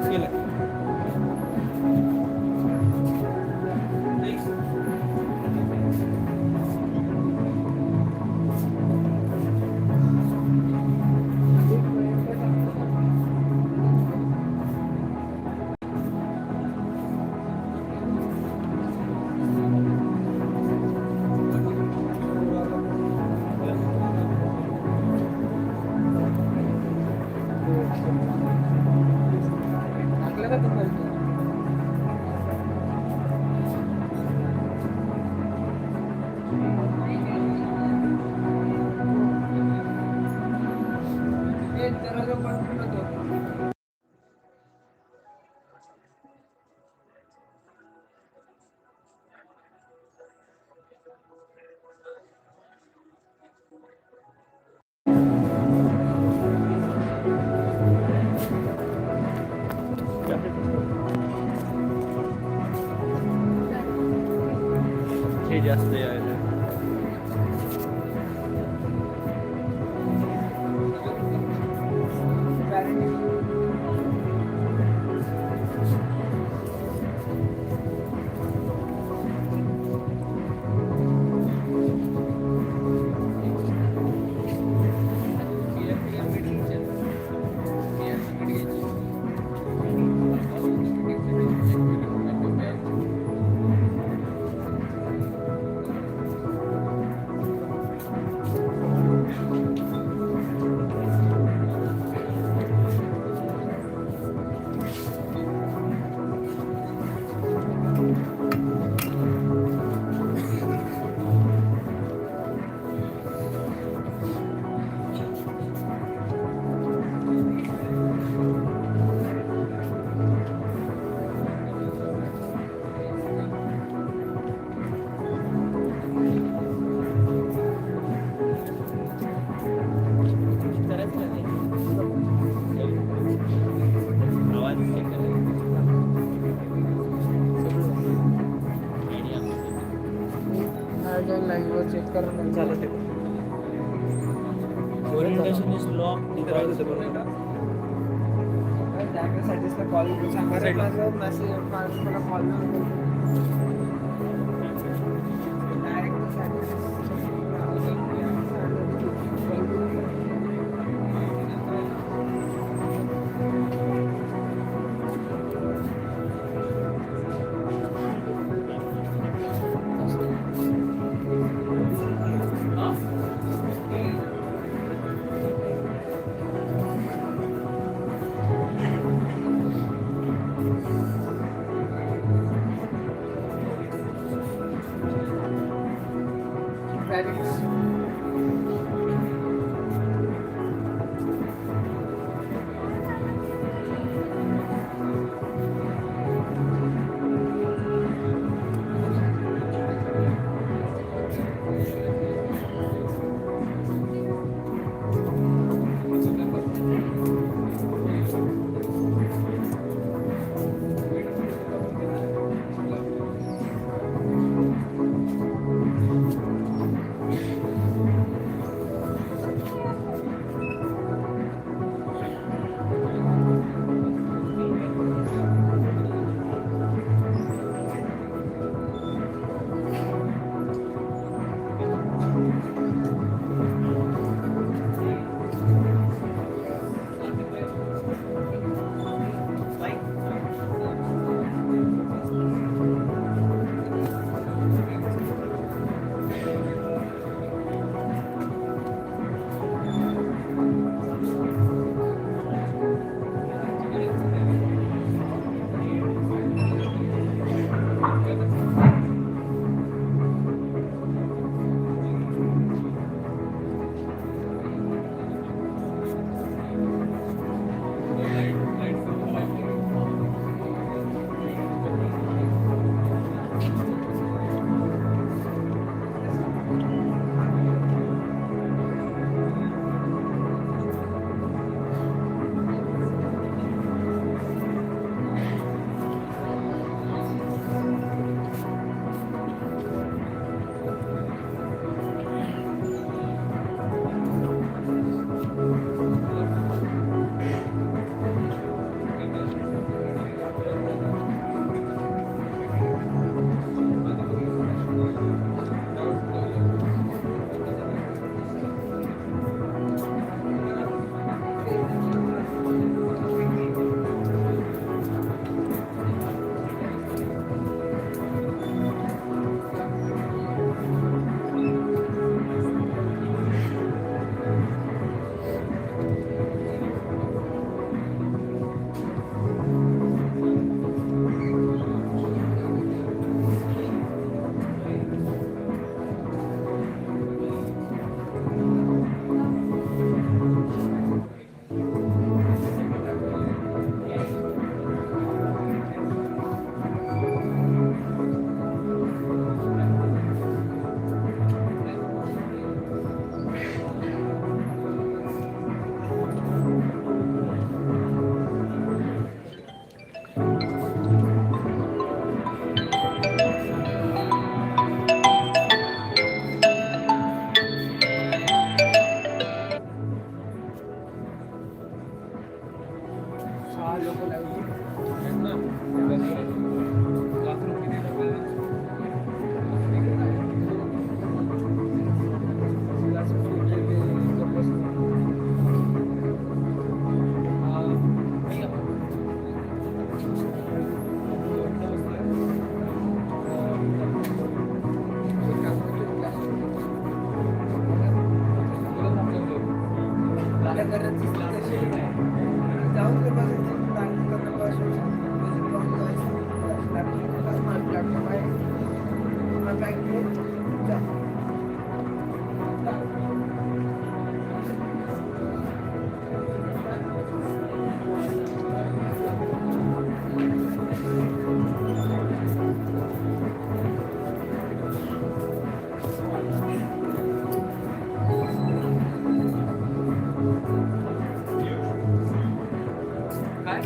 केलं. हे जास्त यायला चेक करून झालं ते ओरिएंटेशन इज लॉक करायचं बरोबर त्यासाठीच कॉल सांगायला मेसेज मला कॉल हा लोक लावली जाऊन काय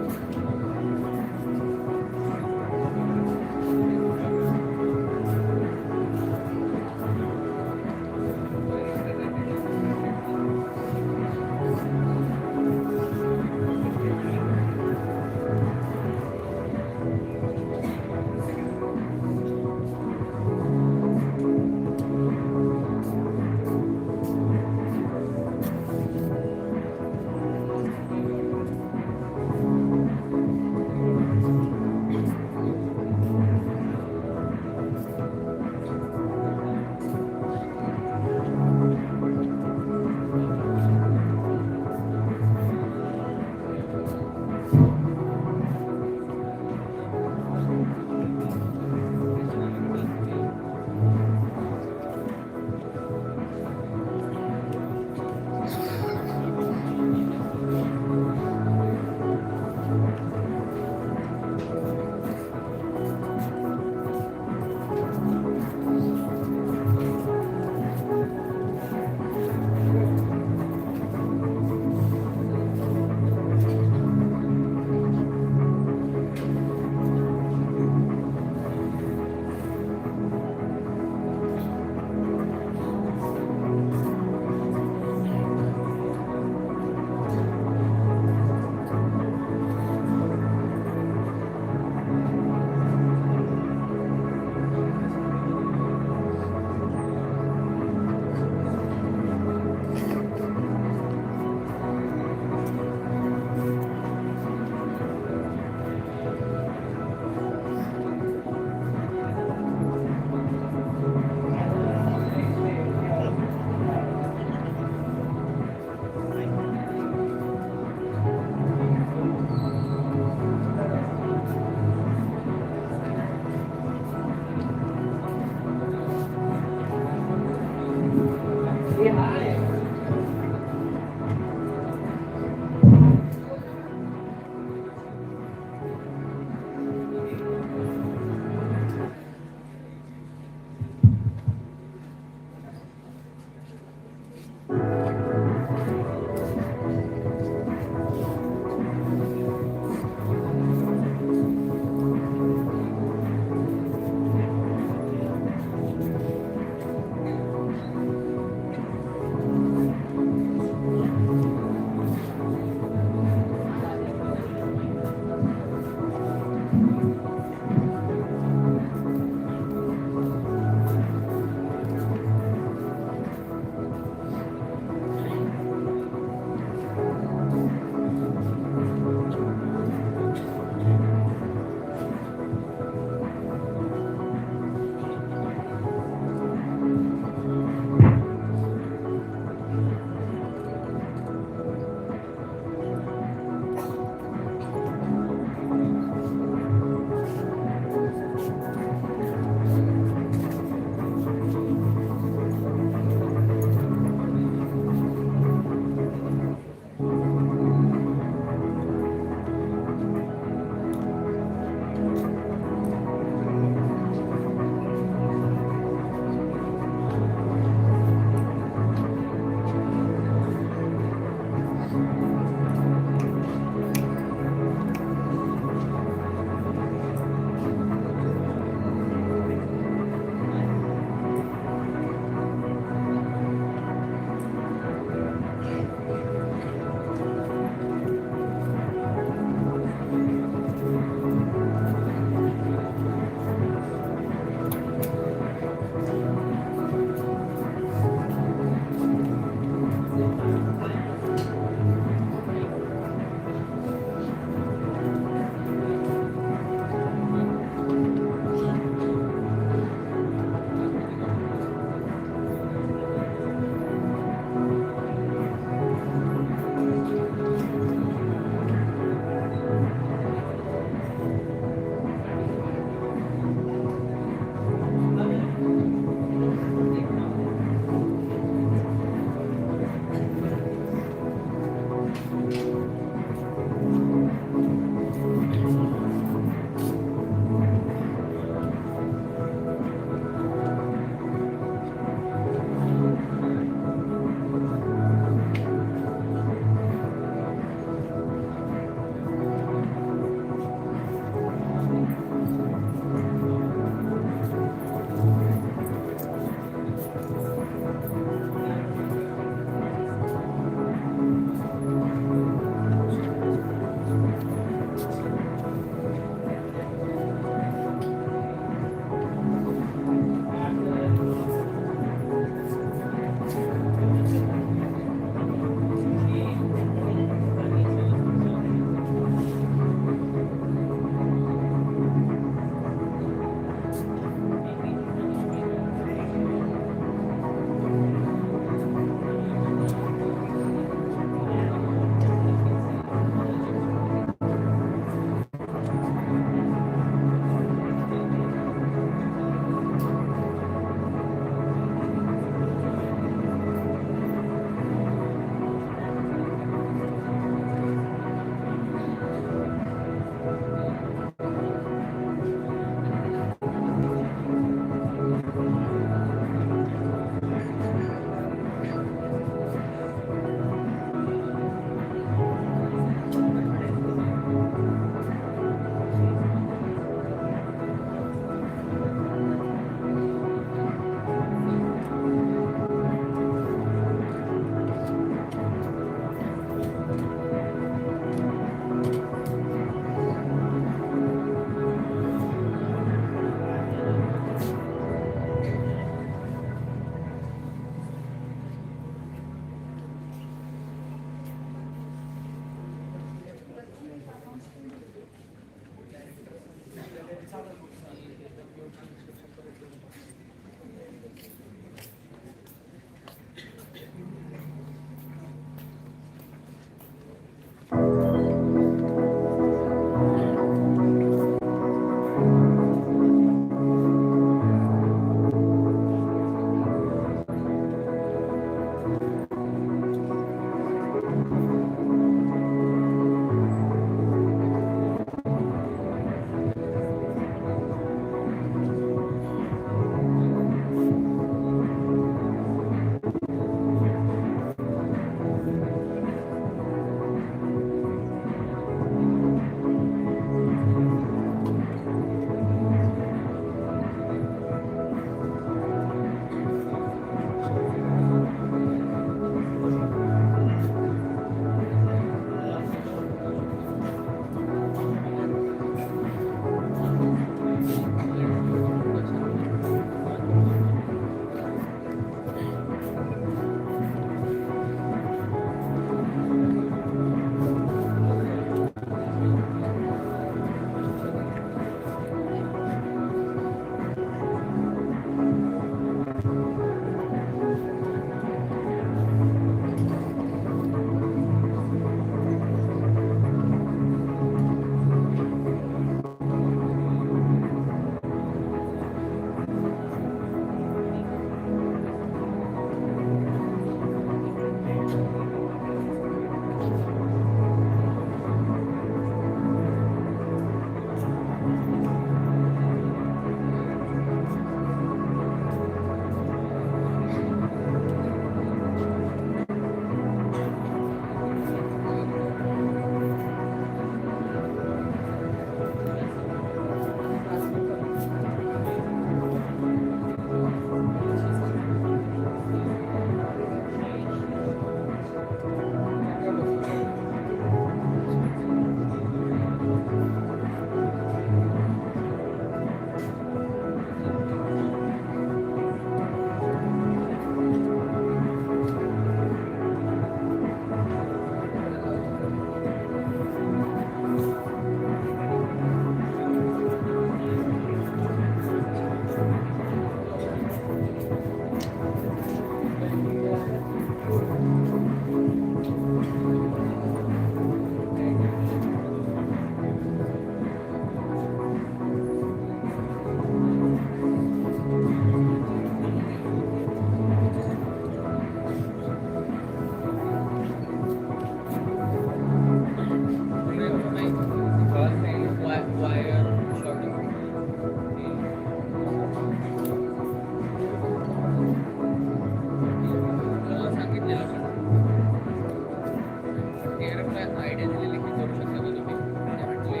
तुला आयडिया दिलेली की करू शकता का तुम्ही ते म्हटले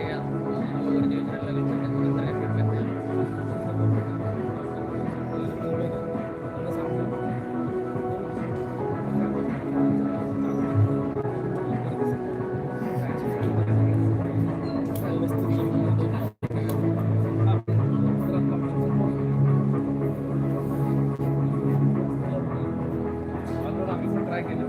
वरती विचारायला लागेल पण त्याच्यानंतर काही फीडबॅक नाही आला. ट्राय केलं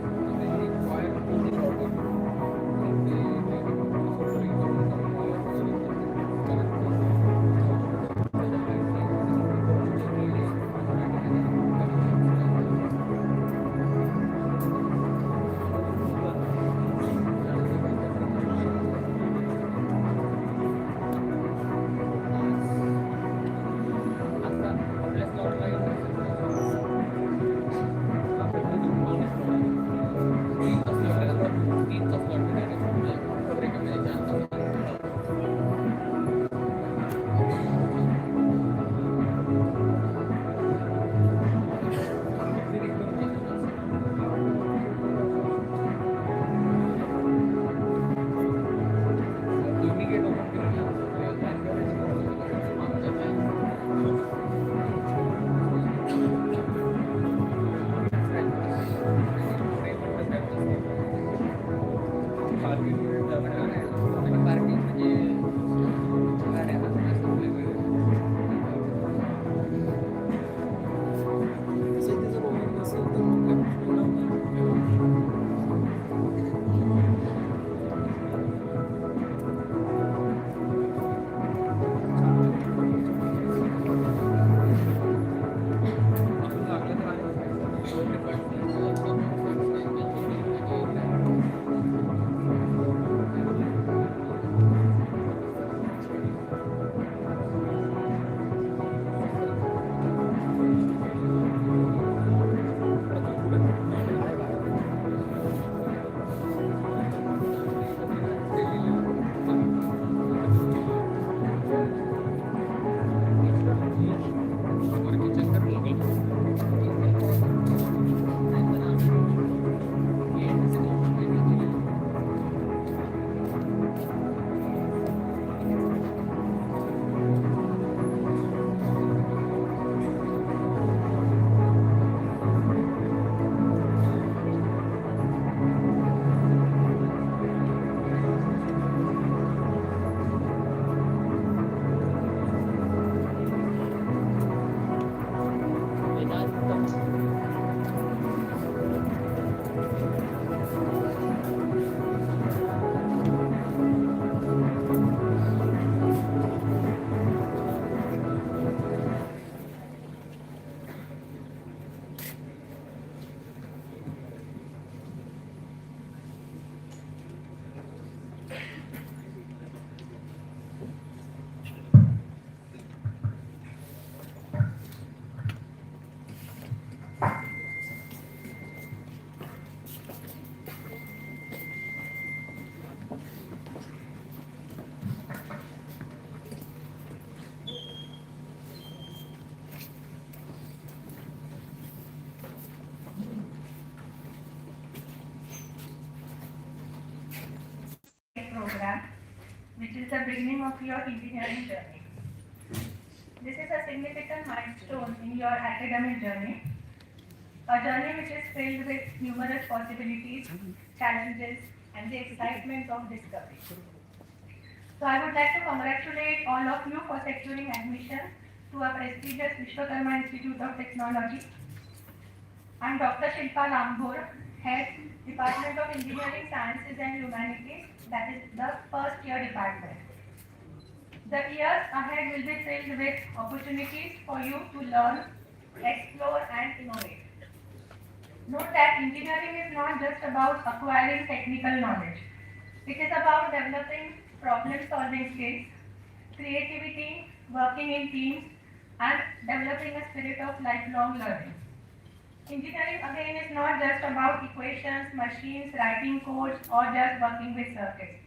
program, which is the beginning of your engineering journey. This is a significant milestone in your academic journey, a journey which is filled with numerous possibilities, challenges, and the excitement of discovery. So I would like to congratulate all of you for securing admission to our prestigious Vishwakarma Institute of Technology. I am Dr. Shilpa Lambhor, Head, Department of Engineering, Sciences and Humanities, that is the first year department. The years ahead will be filled with opportunities for you to learn, explore and innovate. Note that engineering is not just about acquiring technical knowledge. It is about developing problem-solving skills, creativity, working in teams, and developing a spirit of lifelong learning. Engineering again is not just about equations, machines, writing codes, or just working with circuits.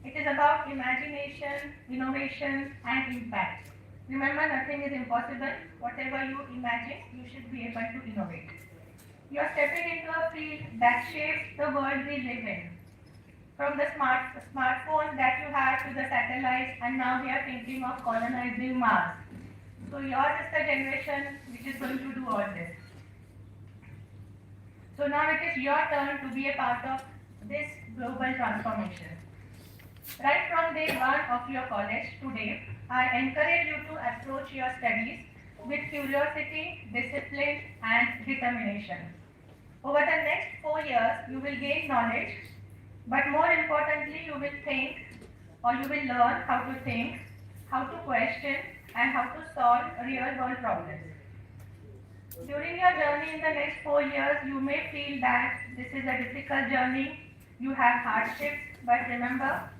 It is about imagination, innovation, and impact. Remember, nothing is impossible. Whatever you imagine, you should be able to innovate. You are stepping into a field that shapes the world we live in. from the smartphone that you had to the satellites, and now we are thinking of colonizing Mars. So yours is the generation which is going to do all this. So now it is your turn to be a part of this global transformation. Right from day one of your college today, I encourage you to approach your studies with curiosity, discipline, and determination. Over the next 4 years, you will gain knowledge, but more importantly, you will think, or you will learn how to think, how to question, and how to solve real-world problems. During your journey in the next 4 years, you may feel that this is a difficult journey, you have hardships, but remember,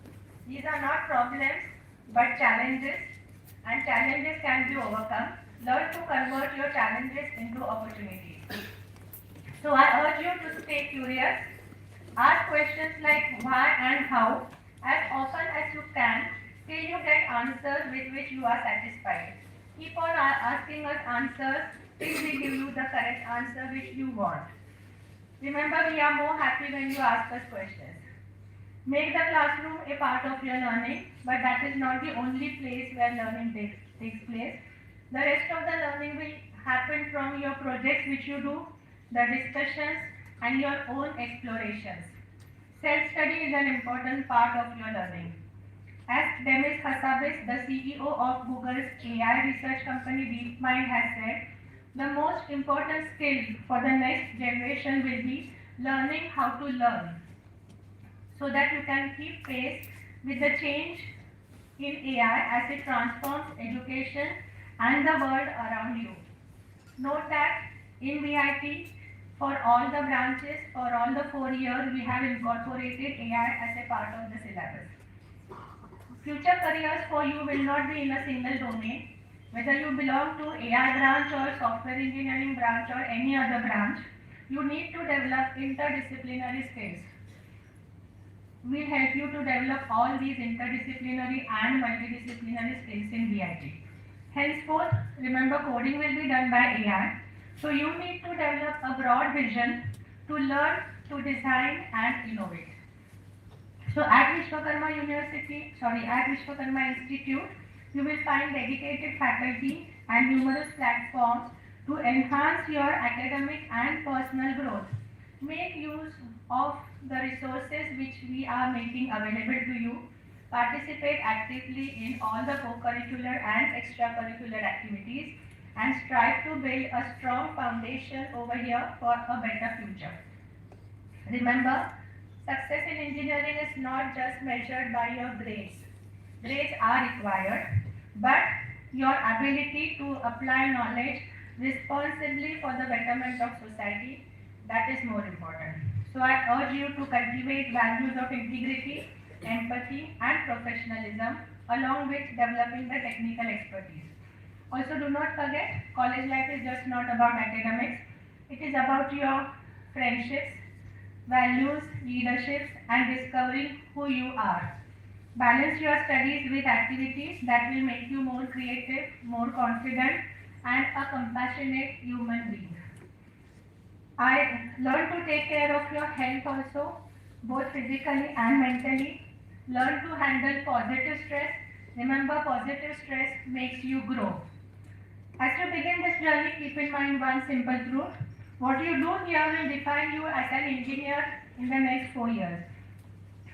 these are not problems, but challenges, and challenges can be overcome. Learn to convert your challenges into opportunities. So I urge you to stay curious, ask questions like why and how as often as you can till you get answers with which you are satisfied. Keep on asking us answers till we give you the correct answer which you want. Remember, we are more happy when you ask us questions. Make the classroom a part of your learning, but that is not the only place where learning takes place. The rest of the learning will happen from your projects which you do, the discussions, and your own explorations. Self-study is an important part of your learning. As Demis Hassabis, the CEO of Google's AI research company DeepMind has said, the most important skill for the next generation will be learning how to learn, so that you can keep pace with the change in AI as it transforms education and the world around you. Note that in VIT, for all the branches, for all the 4 years, we have incorporated AI as a part of the syllabus. Future careers for you will not be in a single domain. Whether you belong to AI branch or software engineering branch or any other branch, you need to develop interdisciplinary skills. We'll help you to develop all these interdisciplinary and multidisciplinary skills in VIT. Henceforth, remember, coding will be done by AI. So you need to develop a broad vision to learn, to design and innovate. So at Vishwakarma Institute, you will find dedicated faculty and numerous platforms to enhance your academic and personal growth. Make use of the resources which we are making available to you. Participate actively in all the co-curricular and extracurricular activities and strive to build a strong foundation over here for a better future. Remember, success in engineering is not just measured by your grades. Grades are required, but your ability to apply knowledge responsibly for the betterment of society, that is more important. So I urge you to cultivate values of integrity, empathy and professionalism along with developing the technical expertise. Also, do not forget, college life is just not about academics. It is about your friendships, values, leaderships and discovering who you are. Balance your studies with activities that will make you more creative, more confident and a compassionate human being. I learn to take care of your health also, both physically and mentally. Learn to handle positive stress. Remember, positive stress makes you grow. As you begin this journey, keep in mind one simple truth. What you do here will define you as an engineer in the next 4 years.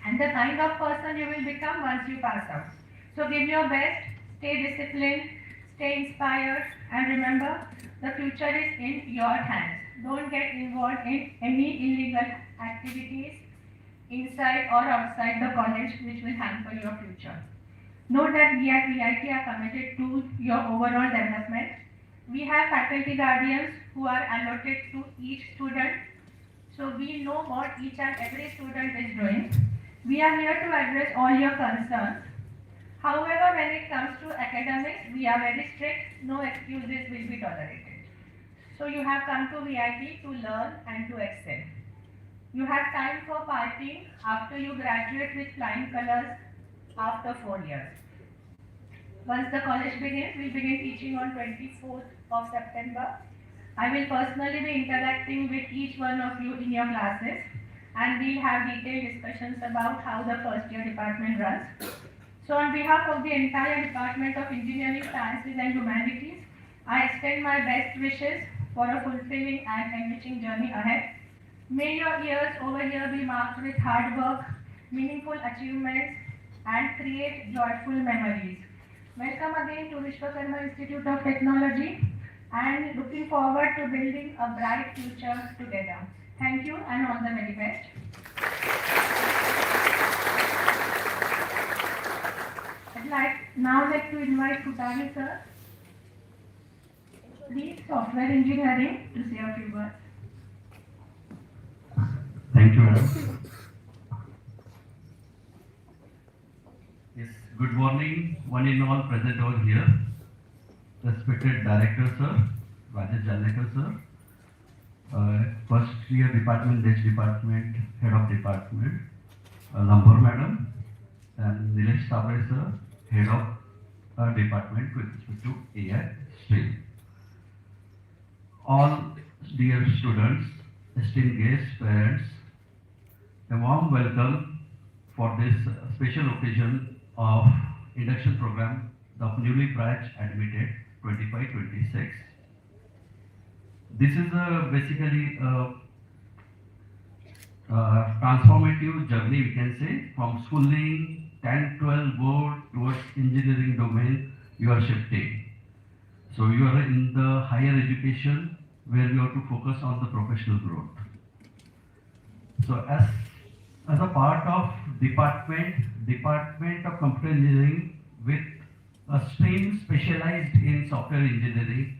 And the kind of person you will become once you pass out. So give your best, stay disciplined, stay inspired, and remember, the future is in your hands. Don't get involved in any illegal activities inside or outside the college which will hamper your future. Note that we at VIT are committed to your overall development. We have faculty guardians who are allotted to each student, so we know what each and every student is doing. We are here to address all your concerns. However, when it comes to academics, we are very strict. No excuses will be tolerated. So you have come to VIT to learn and to excel. You have time for partying after you graduate with flying colors after 4 years. Once the college begins, we begin teaching on 24th of September. I will personally be interacting with each one of you in your classes. and we'll have detailed discussions about how the first year department runs. So on behalf of the entire Department of Engineering, Sciences and Humanities, I extend my best wishes for a fulfilling and enriching journey ahead. May your years over here be marked with hard work, meaningful achievements, and create joyful memories. Welcome again to Vishwakarma Institute of Technology, and looking forward to building a bright future together. Thank you and all the very best. I'd like to invite Kutani sir, lead software engineering, to say a few words. Thank you, madam. Yes, good morning, one and all present over here. Respected Director Sir, Rajesh Jalnekar Sir, first year department, Desh Department, Head of Department, Lambor Madam, and Nilesh Sabre Sir, Head of Department with respect to AI stream. All dear students, esteemed guests, parents, a warm welcome for this special occasion of induction program of newly batch admitted 25-26. This is basically a transformative journey, we can say, from schooling 10-12 board towards engineering domain you are shifting. So you are in the higher education where you have to focus on the professional growth. So as a part of Department of Computer Engineering with a stream specialized in software engineering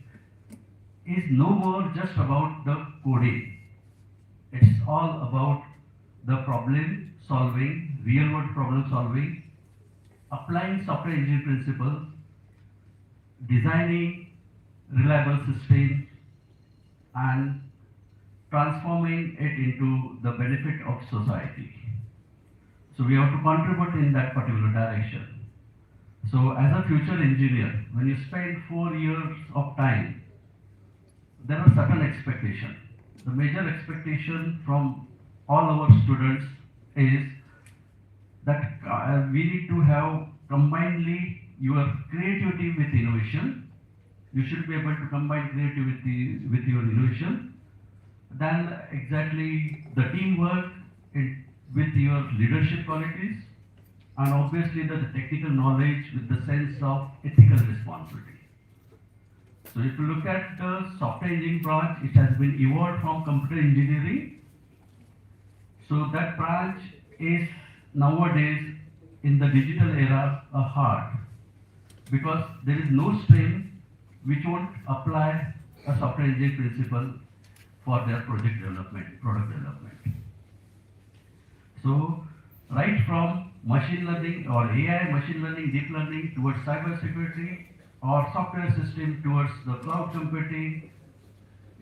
is no more just about the coding. It's all about the problem solving, real world problem solving, applying software engineering principles, designing reliable systems, and transforming it into the benefit of society. So we have to contribute in that particular direction. So as a future engineer, when you spend 4 years of time, there are certain expectations. The major expectation from all our students is that we need to have combinedly your creativity with innovation. You should be able to combine creativity with your innovation. Then exactly the teamwork with your leadership qualities, and obviously the technical knowledge with the sense of ethical responsibility. So if you look at the software engineering branch, it has been evolved from computer engineering. So that branch is nowadays in the digital era a heart, because there is no stream which won't apply a software engineering principle for their project development, product development. So right from machine learning or AI, machine learning, deep learning towards cyber security, or software system towards the cloud computing,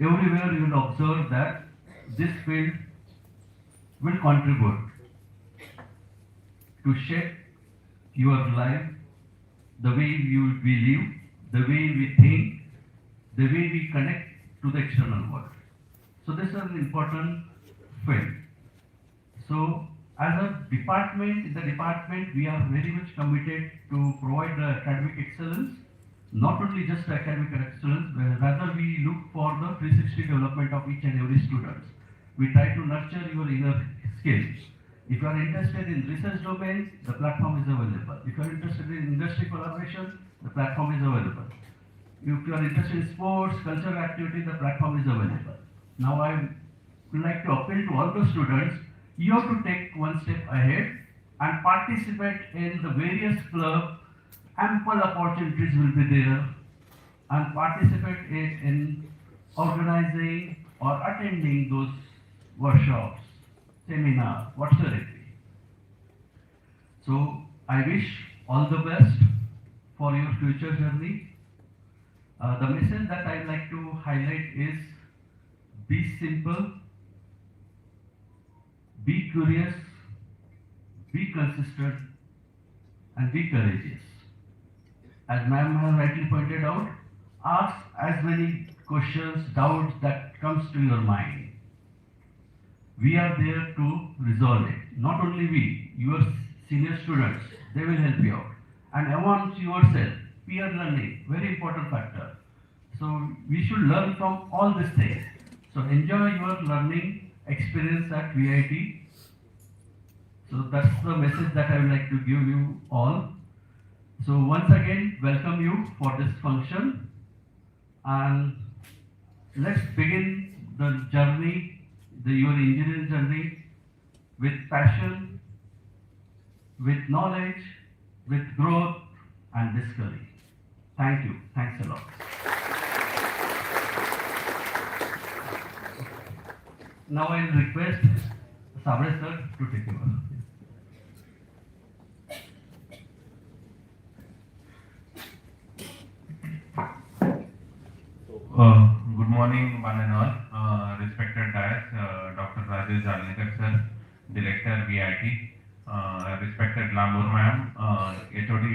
everywhere you will observe that this field will contribute to shape your life, the way we live, the way we think, the way we connect to the external world. So this is an important field. So as a department, in the department, we are very much committed to provide the academic excellence, not only just academic excellence, but rather we look for the 360 development of each and every student. We try to nurture your inner skills. If you are interested in research domain, the platform is available. If you are interested in industry collaboration, the platform is available. If you are interested in sports, cultural activity, the platform is available. Now I would like to appeal to all the students, you have to take one step ahead and participate in the various clubs. Ample opportunities will be there, and participate in organizing or attending those workshops, seminars, whatsoever it be. So I wish all the best for your future journey. The message that I like to highlight is be simple, be curious, be consistent, and be courageous. As ma'am has rightly pointed out, ask as many questions, doubts that comes to your mind. we are there to resolve it. Not only we, your senior students, they will help you out. And amongst yourself, peer learning, very important factor. So we should learn from all these things. So enjoy your learning experience at VIT. So that's the message that I would like to give you all. So once again, welcome you for this function, and let's begin the journey, your engineering journey, with passion, with knowledge, with growth and discovery. Thank you. Thanks a lot. Now I'll request Sabre sir to take over. Good morning, one and all. Respected Dais, Dr. Rajesh Jalnikar sir, Director VIT, respected Lambur ma'am, HOD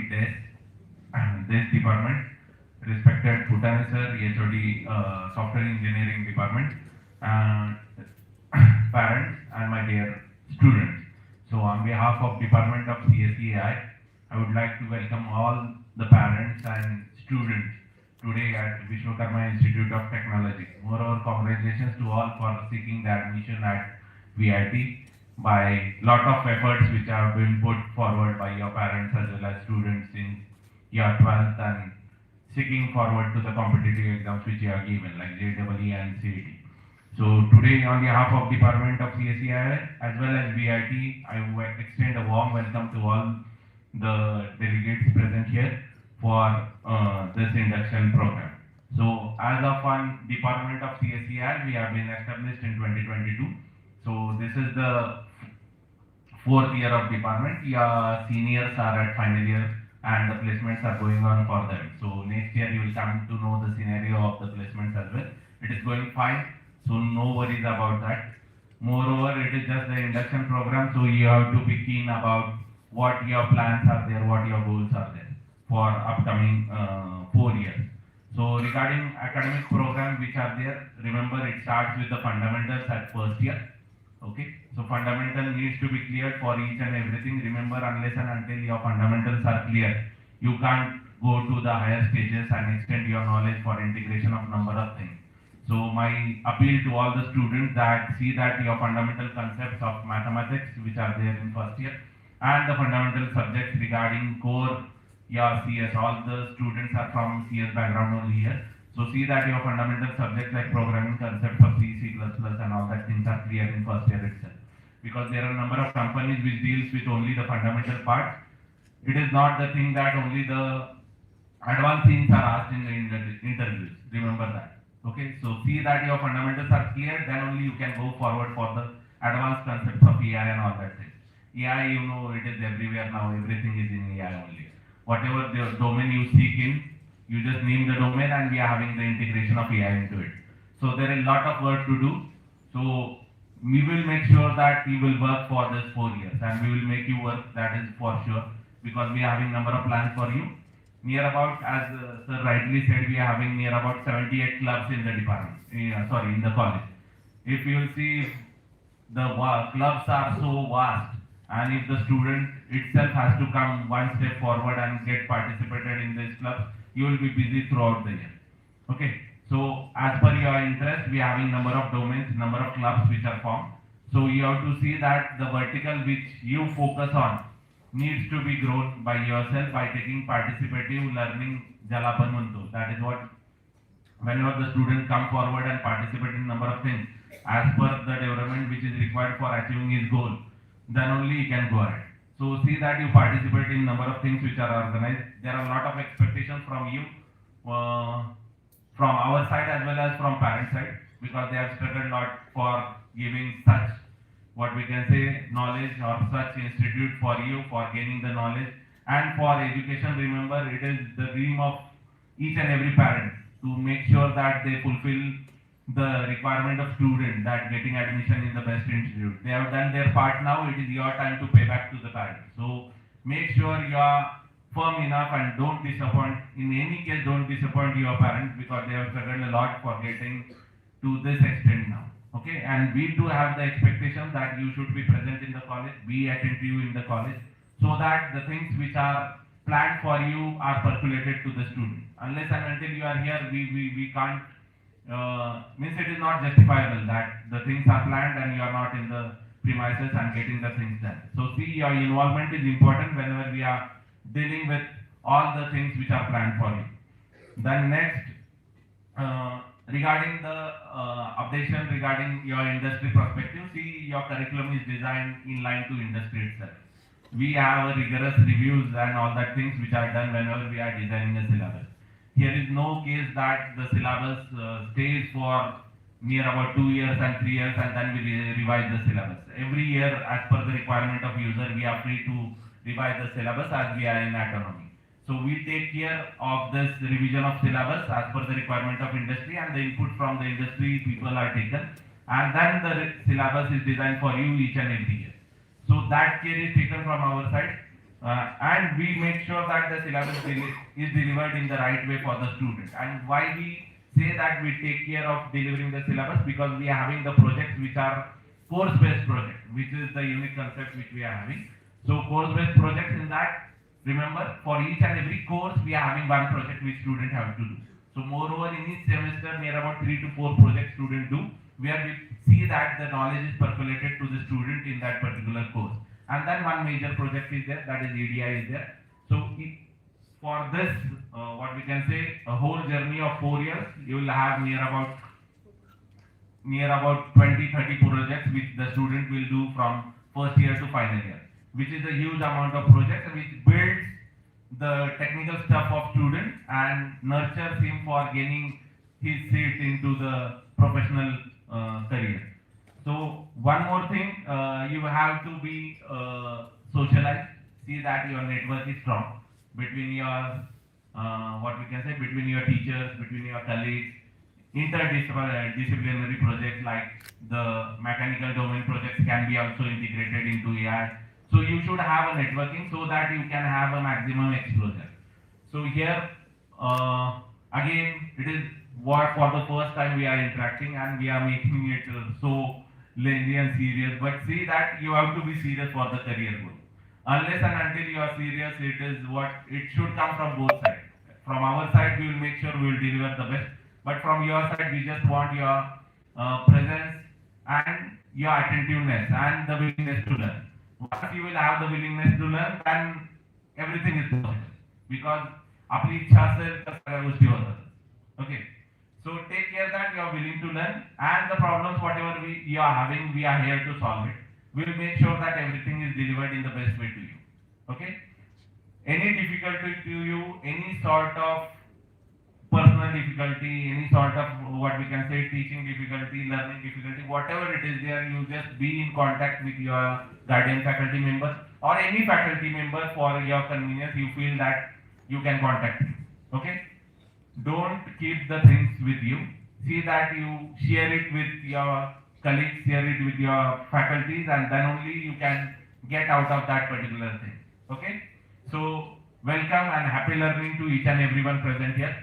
DES Department, respected Bhutan sir, HOD Software Engineering Department, and parents and my dear students. So on behalf of Department of CSEI, I would like to welcome all the parents and students today at Vishwakarma Institute of Technology. Moreover, congratulations to all for seeking the admission at VIT by lot of efforts which have been put forward by your parents as well as students in year 12th and seeking forward to the competitive exams which you have given like JEE and CET. So today on behalf of Department of CSEI as well as VIT, I extend a warm welcome to all the delegates present here for this induction program. So as of one Department of CSEI, we have been established in 2022. So this is the fourth year of department. Your seniors are at final year and the placements are going on for them. So next year you will come to know the scenario of the placements as well. It is going fine, so no worries about that. Moreover, it is just the induction program, so you have to be keen about what your plans are there, what your goals are there for upcoming 4 years. So regarding academic program which are there, remember it starts with the fundamentals at first year. Okay, so fundamental needs to be cleared for each and everything. Remember, unless and until your fundamentals are clear, you can't go to the higher stages and extend your knowledge for integration of number of things. So my appeal to all the students that see that your fundamental concepts of mathematics which are there in first year and the fundamental subjects regarding core, your CS, all the students are from CS background only here. So see that your fundamental subjects like programming concepts of C, C++ and all that things are clear in first year itself. Because there are a number of companies which deals with only the fundamental parts. It is not the thing that only the advanced things are asked in the interviews. Remember that. Okay, so see that your fundamentals are clear, then only you can go forward for the advanced concepts of AI and all that thing. AI, you know, it is everywhere now, everything is in AI only. Whatever the domain you seek in, you just name the domain and we are having the integration of AI into it. So there is a lot of work to do. So we will make sure that you will work for this 4 years and we will make you work, that is for sure, because we are having number of plans for you. Near about, as sir rightly said, we are having near about 78 clubs in the department, in the college. If you will see, the clubs are so vast, and if the student itself has to come one step forward and get participated in this club, you will be busy throughout the year. Okay, so as per your interest, we are having number of domains, number of clubs which are formed. So you have to see that the vertical which you focus on needs to be grown by yourself by taking participative learning Jalapan Muntu. That is what, whenever the student come forward and participate in number of things as per the development which is required for achieving his goal, then only he can go ahead. So see that you participate in number of things which are organized. There are a lot of expectations from you, from our side as well as from parent side, because they have struggled a lot for giving such, what we can say, knowledge or such institute for you, for gaining the knowledge and for education. Remember, it is the dream of each and every parent to make sure that they fulfill the requirement of student that getting admission in the best institute. They have done their part now, it is your time to pay back to the parents. So make sure you are firm enough and don't disappoint, in any case don't disappoint your parents, because they have struggled a lot for getting to this extent now. Okay, and we do have the expectation that you should be present in the college, be attentive in the college, so that the things which are planned for you are percolated to the student. Unless and until you are here, we can't, means it is not justifiable that the things are planned and you are not in the premises and getting the things done. So see, your involvement is important whenever we are dealing with all the things which are planned for you. Then next, regarding the updation regarding your industry perspective, see, your curriculum is designed in line to industry itself. We have a rigorous reviews and all that things which are done whenever we are designing a syllabus. Here is no case that the syllabus stays for near about 2 years and 3 years and then we revise the syllabus. Every year, as per the requirement of user, we are free to revise the syllabus as we are in autonomy. So we take care of this revision of syllabus as per the requirement of industry, and the input from the industry people are taken, and then the syllabus is designed for you each and every year. So that care is taken from our side, and we make sure that the syllabus is delivered in the right way for the student. And why we say that we take care of delivering the syllabus, because we are having the projects which are course-based projects, which is the unique concept which we are having. So course-based projects, in that, remember, for each and every course we are having one project which student have to do. So moreover, in each semester near about 3 to 4 projects student do, where we see that the knowledge is percolated to the student in that particular course. And then one major project is there, that is EDI is there. So for this, what we can say, a whole journey of 4 years, you will have near about 20-30 projects which the student will do from first year to final year, which is a huge amount of projects which builds the technical stuff of student and nurtures him for gaining his seat into the professional career. So one more thing, you have to be socialized. See that your network is strong between your, what we can say, between your teachers, between your colleagues. Interdisciplinary projects like the mechanical domain projects can be also integrated into AI. So you should have a networking so that you can have a maximum exposure. So here, again, it is what for the first time we are interacting and we are making it so lengthy and serious. But see that you have to be serious for the career goal. Unless and until you are serious, it is what it should come from both sides. From our side, we will make sure we will deliver the best. But from your side, we just want your presence and your attentiveness and the willingness to learn. Once you will have the willingness to learn, then everything is possible. Because आपली इच्छा असेल तर सगळ्या गोष्टी होतात. Okay. So take care that you are willing to learn, and the problems whatever you are having, we are here to solve it. We will make sure that everything is delivered in the best way to you. Okay. Any difficulty to you, any sort of personal difficulty, any sort of what we can say teaching difficulty, learning difficulty, whatever it is there, you just be in contact with your guardian faculty member or any faculty member for your convenience. You feel that you can contact him. Okay? Don't keep the things with you. See that you share it with your colleagues, share it with your faculties, and then only you can get out of that particular thing. Okay? So welcome and happy learning to each and everyone present here.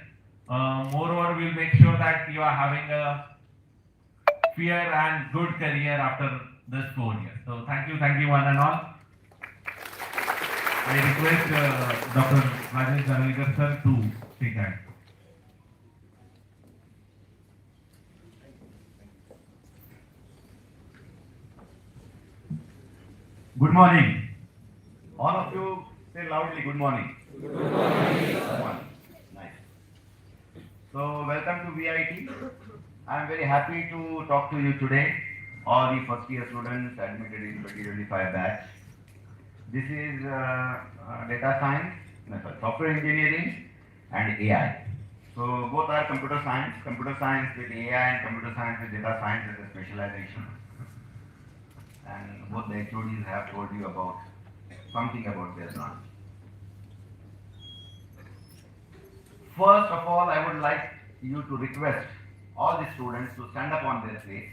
Moreover, we'll make sure that you are having a fair and good career after this 4 years. So thank you one and all. I request Dr. Rajesh Janalekar sir to take hand. Good morning. All of you say loudly good morning. Good morning. Nice. So welcome to VIT. I am very happy to talk to you today, all the first year students admitted in 2025 batch. This is data science, software engineering and AI. So both are computer science with AI and computer science with data science as a specialization. And both the HODs have told you about something about their branch. First of all, I would like you to request all the students to stand up on their feet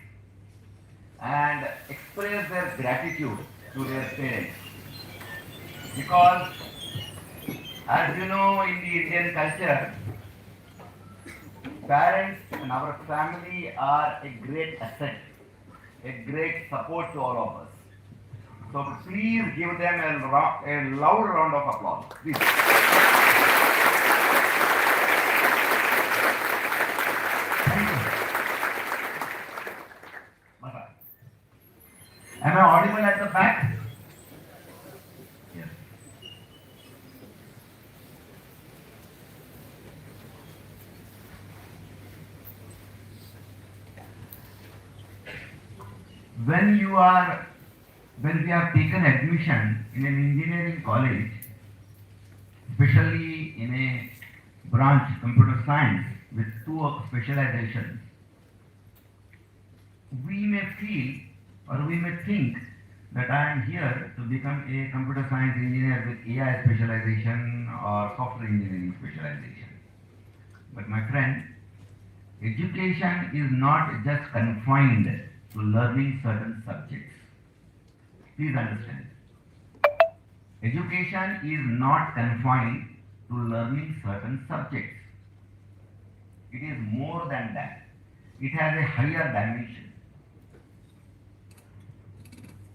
and express their gratitude to their parents. Because, as you know, in the Indian culture, parents and our family are a great asset a great support to all of us. So please give them a loud round of applause. Please. Thank you. Mata. Am I audible at the back? Yes. When we have taken admission in an engineering college, especially in a branch computer science with two specializations, we may feel or we may think that I am here to become a computer science engineer with AI specialization or software engineering specialization. But my friend, education is not just confined to learning certain subjects. Please understand. Education is not confined to learning certain subjects. It is more than that. It has a higher dimension.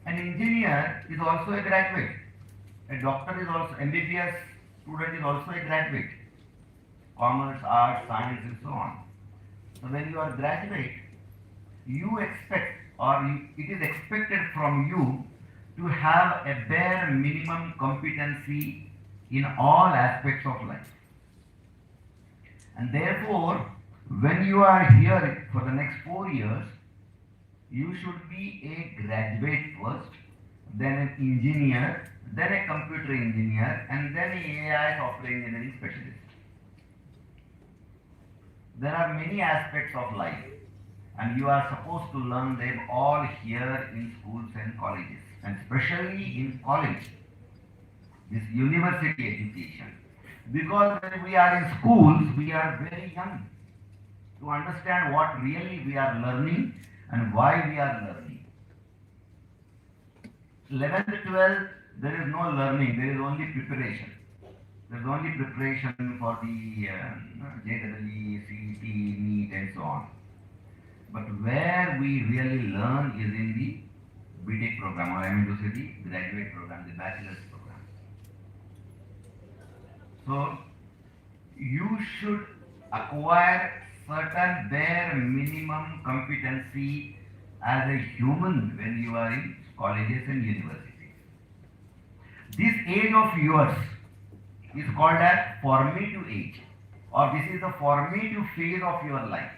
An engineer is also a graduate. A doctor is also, MBBS student is also a graduate. Commerce, arts, science and so on. So when you are a graduate, you expect it is expected from you to have a bare minimum competency in all aspects of life. And therefore, when you are here for the next 4 years, you should be a graduate first, then an engineer, then a computer engineer, and then an AI software engineering specialist. There are many aspects of life, and you are supposed to learn them all here in schools and colleges, and especially in college, this university education. Because when we are in schools, we are very young to understand what really we are learning and why we are learning. 11th, 12th, there is no learning, there is only preparation. There is only preparation for the JEE, CET, NEET and so on. But where we really learn is in the BTech program, or I mean to say the graduate program, the bachelor's program. So, you should acquire certain bare minimum competency as a human when you are in colleges and universities. This age of yours is called as formative age, or this is the formative phase of your life.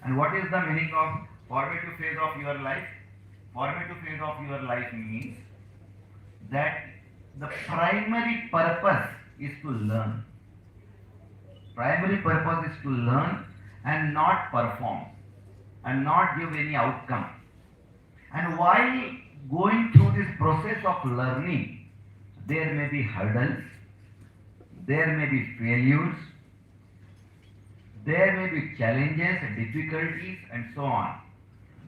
And what is the meaning of formative phase of your life? Formative phase of your life means that the primary purpose is to learn. Primary purpose is to learn and not perform and not give any outcome. And while going through this process of learning, there may be hurdles, there may be failures, there may be challenges, difficulties and so on.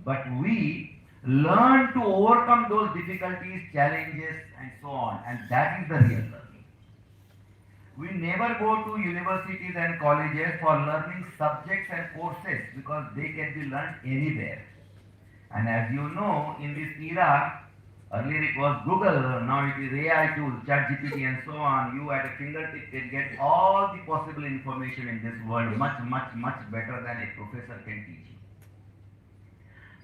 But we learn to overcome those difficulties, challenges and so on, and that is the real learning. We never go to universities and colleges for learning subjects and courses because they can be learned anywhere. And as you know, in this era, earlier it was Google, now it is AI tools, ChatGPT and so on. You at a fingertip can get all the possible information in this world much better than a professor can teach you.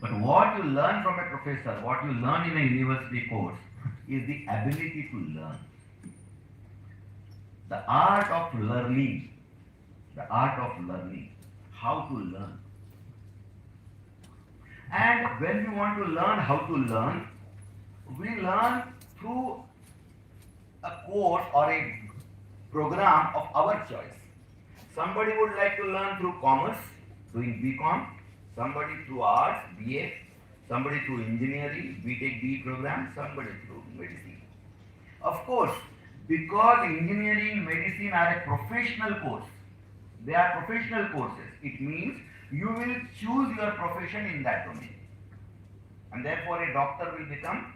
But what you learn from a professor, what you learn in a university course is the ability to learn. The art of learning, how to learn. And when we want to learn how to learn, we learn through a course or a program of our choice. Somebody would like to learn through commerce, doing BCom, somebody through arts, BA, somebody through engineering, BTech B program, somebody through medicine. Of course, because engineering, medicine are a professional course, they are professional courses. It means you will choose your profession in that domain. And therefore a doctor will become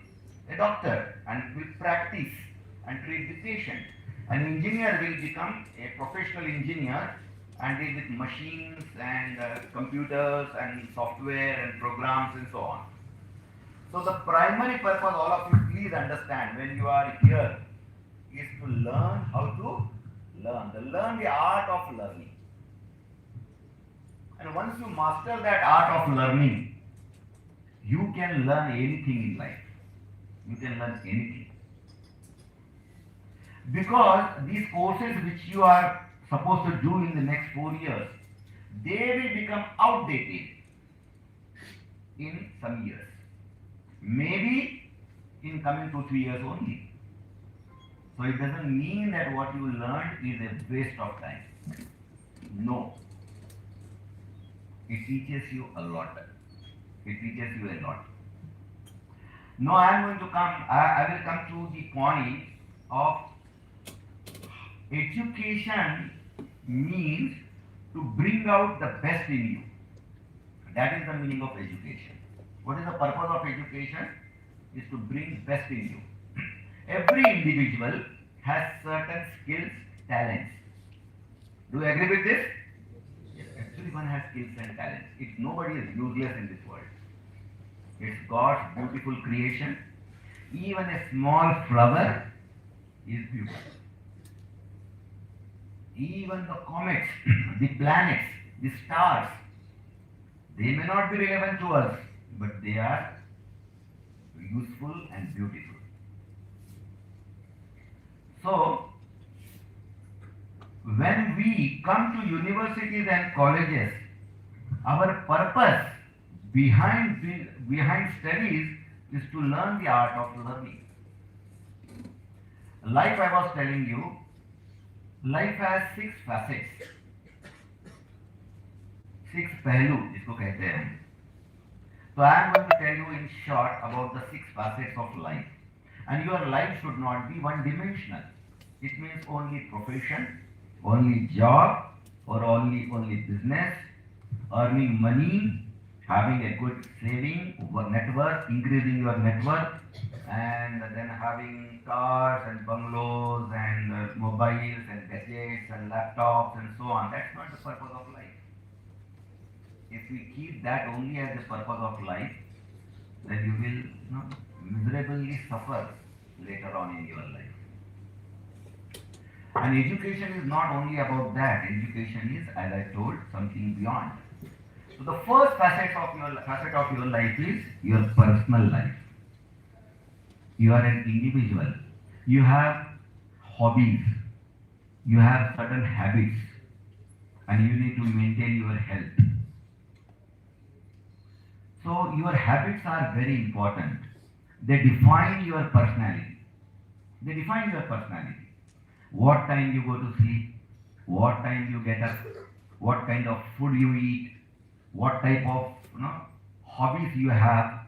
a doctor and will practice and treat the patient. An engineer will become a professional engineer and deal with machines and computers and software and programs and so on. So the primary purpose, all of you please understand, when you are here, is to learn how to learn the art of learning. And once you master that art of learning, you can learn anything in life. You can learn anything. Because these courses which you are supposed to do in the next 4 years, they will become outdated in some years. Maybe in coming 2-3 years only. So it doesn't mean that what you learned is a waste of time. No. It teaches you a lot. It teaches you a lot. Now I am going to I will come to the point of education means to bring out the best in you. That is the meaning of education. What is the purpose of education? Is to bring best in you. Every individual has certain skills, talents. Do you agree with this? Yes. Everyone has skills and talents. Nobody is useless in this world. It's God's beautiful creation. Even a small flower is beautiful. Even the comets, the planets, the stars, they may not be relevant to us, but they are useful and beautiful. So, when we come to universities and colleges, our purpose behind studies is to learn the art of learning. Like I was telling you, life has 6 facets. 6 पहलू जिसको कहते हैं. So I am going to tell you in short about the 6 facets of life. And your life should not be one-dimensional. It means only profession, only job, or only business, earning money, having a good saving, network, increasing your network, and then having cars and bungalows and mobiles and gadgets and laptops and so on. That's not the purpose of life. If we keep that only as the purpose of life, then you will miserably suffer later on in your life. And education is not only about that. Education is, as I told, something beyond. So the first facet of your life is your personal life. You are an individual. You have hobbies. You have certain habits. And you need to maintain your health. So your habits are very important. They define your personality. They define your personality. What time you go to sleep, what time you get up, what kind of food you eat, what type of hobbies you have,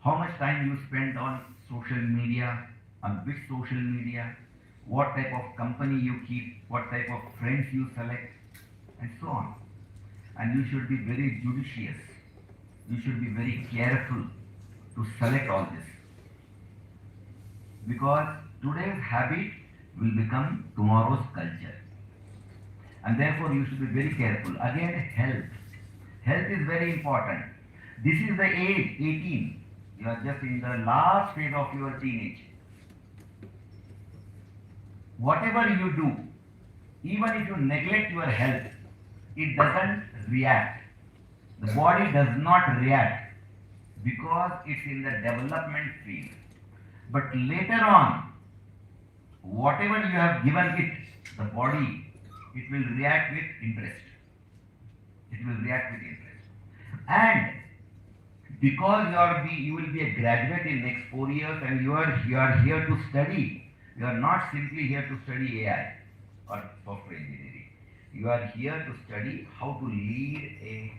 how much time you spend on social media, on which social media, what type of company you keep, what type of friends you select, and so on. And you should be very judicious. You should be very careful to select all this. Because today's habit will become tomorrow's culture. And therefore you should be very careful. Again, health. Health is very important. This is the age, 18. You are just in the last phase of your teenage. Whatever you do, even if you neglect your health, it doesn't react. The body does not react because it's in the development phase. But later on, whatever you have given it, the body, it will react with interest. It will react with interest. And because you will be a graduate in next 4 years and you are here to study, you are not simply here to study AI or software engineering. You are here to study how to lead a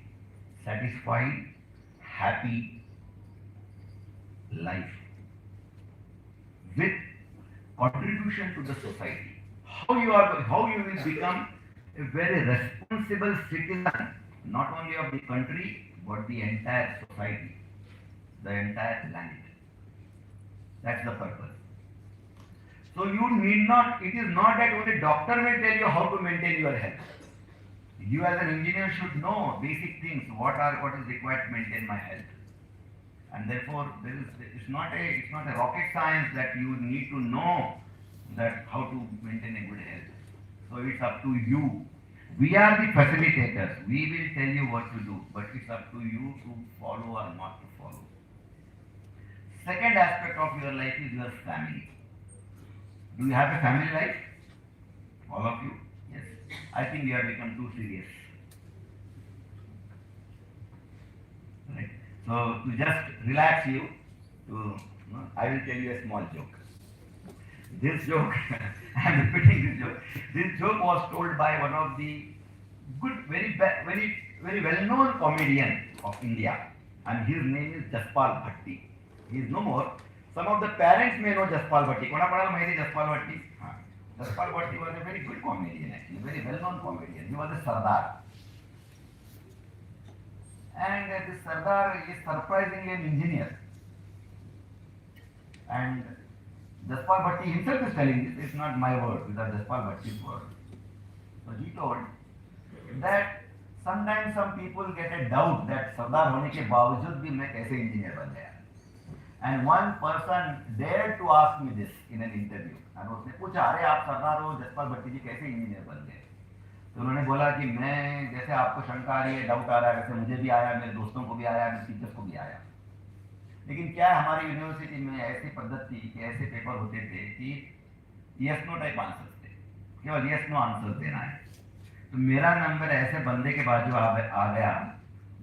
satisfied, happy life with contribution to the society. How you will become a very responsible citizen, not only of the country, but the entire society, the entire planet. That's the purpose. So you need not, it is not that only doctor will tell you how to maintain your health. You as an engineer should know basic things, what is required to maintain my health. And therefore, it's not a rocket science that you need to know that how to maintain a good health. So it's up to you. We are the facilitators. We will tell you what to do, but it's up to you to follow or not to follow. Second aspect of your life is your family. Do you have a family life? All of you? Yes. I think we have become too serious. Right. So to just relax you, I will tell you a small joke. This joke, I am repeating this joke. This joke was told by one of the good, very well-known comedian of India, and his name is Jaspal Bhatti. He is no more. Some of the parents may know Jaspal Bhatti. Kona padala maine Jaspal Bhatti? Jaspal Bhatti was a very good comedian actually, very well-known comedian. He was a Sardar. And this Sardar is surprisingly an engineer. And Jaspal Bhatti himself is telling this, it's not my word, these are Jaspal Bhatti's words. So he told that sometimes some people get a doubt that Sardar होने के बावजूद भी मैं कैसे engineer बन गया. And one person dared to ask me this in an interview. And उसने पूछा, अरे आप सरदार हो, जसपाल भट्टी जी कैसे इंजीनियर बन गए? तो उन्होंने बोला कि मैं, जैसे आपको शंका आ रही है, डाउट आ रहा है, वैसे मुझे भी आया, मेरे दोस्तों को भी आया, मेरे टीचर्स को भी आया. लेकिन क्या हमारी यूनिवर्सिटी में ऐसी पद्धति कि ऐसे पेपर होते थे कि यस नो टाइप आंसर्स थे, केवल यस नो आंसर देना है. तो मेरा नंबर ऐसे बंदे के बाजू आ गया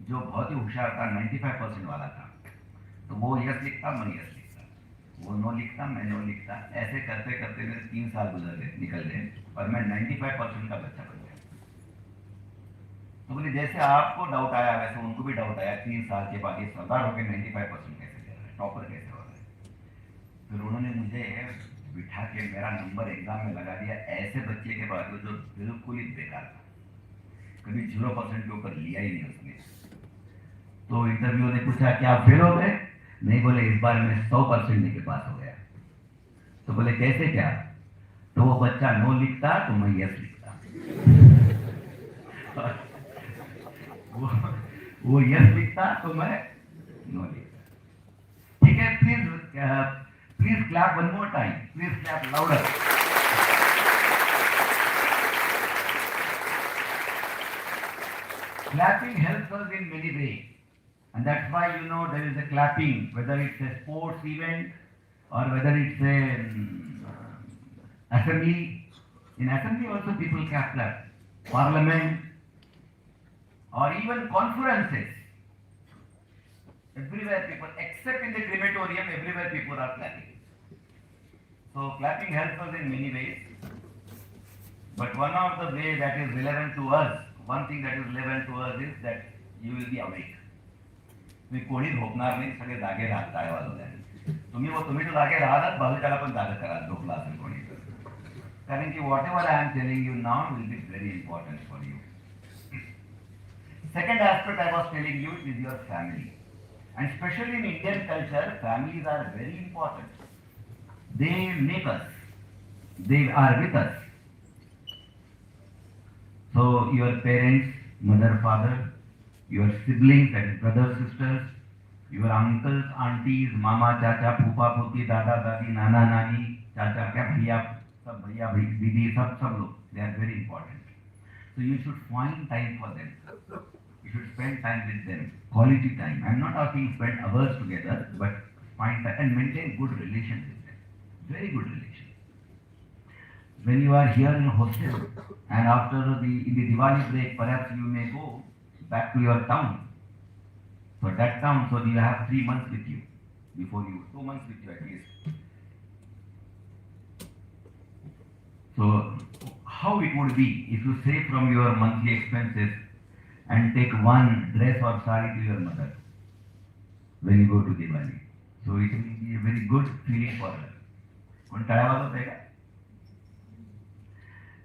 जो बहुत ही होशियार था, 95% वाला था. तो वो यस लिखता, मैं यस लिखता, वो नो लिखता, मैं नो लिखता. ऐसे करते करते मेरे 3 साल निकल गए और मैं 95% का बच्चा बन गया. तो बोले जैसे आपको डाउट आया वैसे उनको भी डाउट आया 3 साल के बाद, ये सरदार होकर 95% कैसे दे रहा है, टॉपर कैसे हो रहा है. फिर उन्होंने मुझे बिठा के मेरा नंबर एग्जाम में लगा दिया ऐसे बच्चे के बाद जो बिल्कुल ही बेकार था, कभी 0% के ऊपर लिया ही नहीं उसने. तो इंटरव्यू ने पूछा क्या आप फेल हो गए? नहीं, बोले इस बार मैं 100% लेके पास हो गया. तो बोले कैसे क्या? तो वो बच्चा नो लिखता तो मैं यस लिखता. वो यस लिखता तो मैं नो लिखता. ठीक है, please clap one more time, please clap louder. Clapping helps us in many ways. And that's why, there is a clapping, whether it's a sports event or whether it's a assembly. In assembly also people clap. Parliament or even conferences. Everywhere people, except in the crematorium, everywhere people are clapping. So clapping helps us in many ways. But one of the ways that is relevant to us, one thing that is relevant to us is that you will be awake. तुम्ही कोणी झोपणार नाही, सगळे जागे राहत टाळ्या वाजवल्याने. तुम्ही तो जागे राहतात, बाजूच्याला पण जागा करा, झोपला असेल कोणी. कारण की what ever I am telling you now will be very important for you. Second aspect I was telling you is your family. And especially in Indian culture, families are very important. They make us. They are with us. So your parents, mother, father, your siblings, that is brothers, sisters, your uncles, aunties, mama, chacha, pupa, puti, dada, dadi, nana, nani, chacha, kya bhaiya, sab bhaiya, didi, sab log, they are very important. So you should find time for them. You should spend time with them, quality time. I am not asking spend hours together, but find time and maintain good relations with them. Very good relations. When you are here in a hostel and after in the Diwali break, perhaps you may go back to your town. For that town, so you have 3 months with you, 2 months with you at least. So how it would be if you save from your monthly expenses and take one dress or sari to your mother when you go to Diwali. So it will be a very good feeling for her. कोण टाळ्या वाजवतंय का?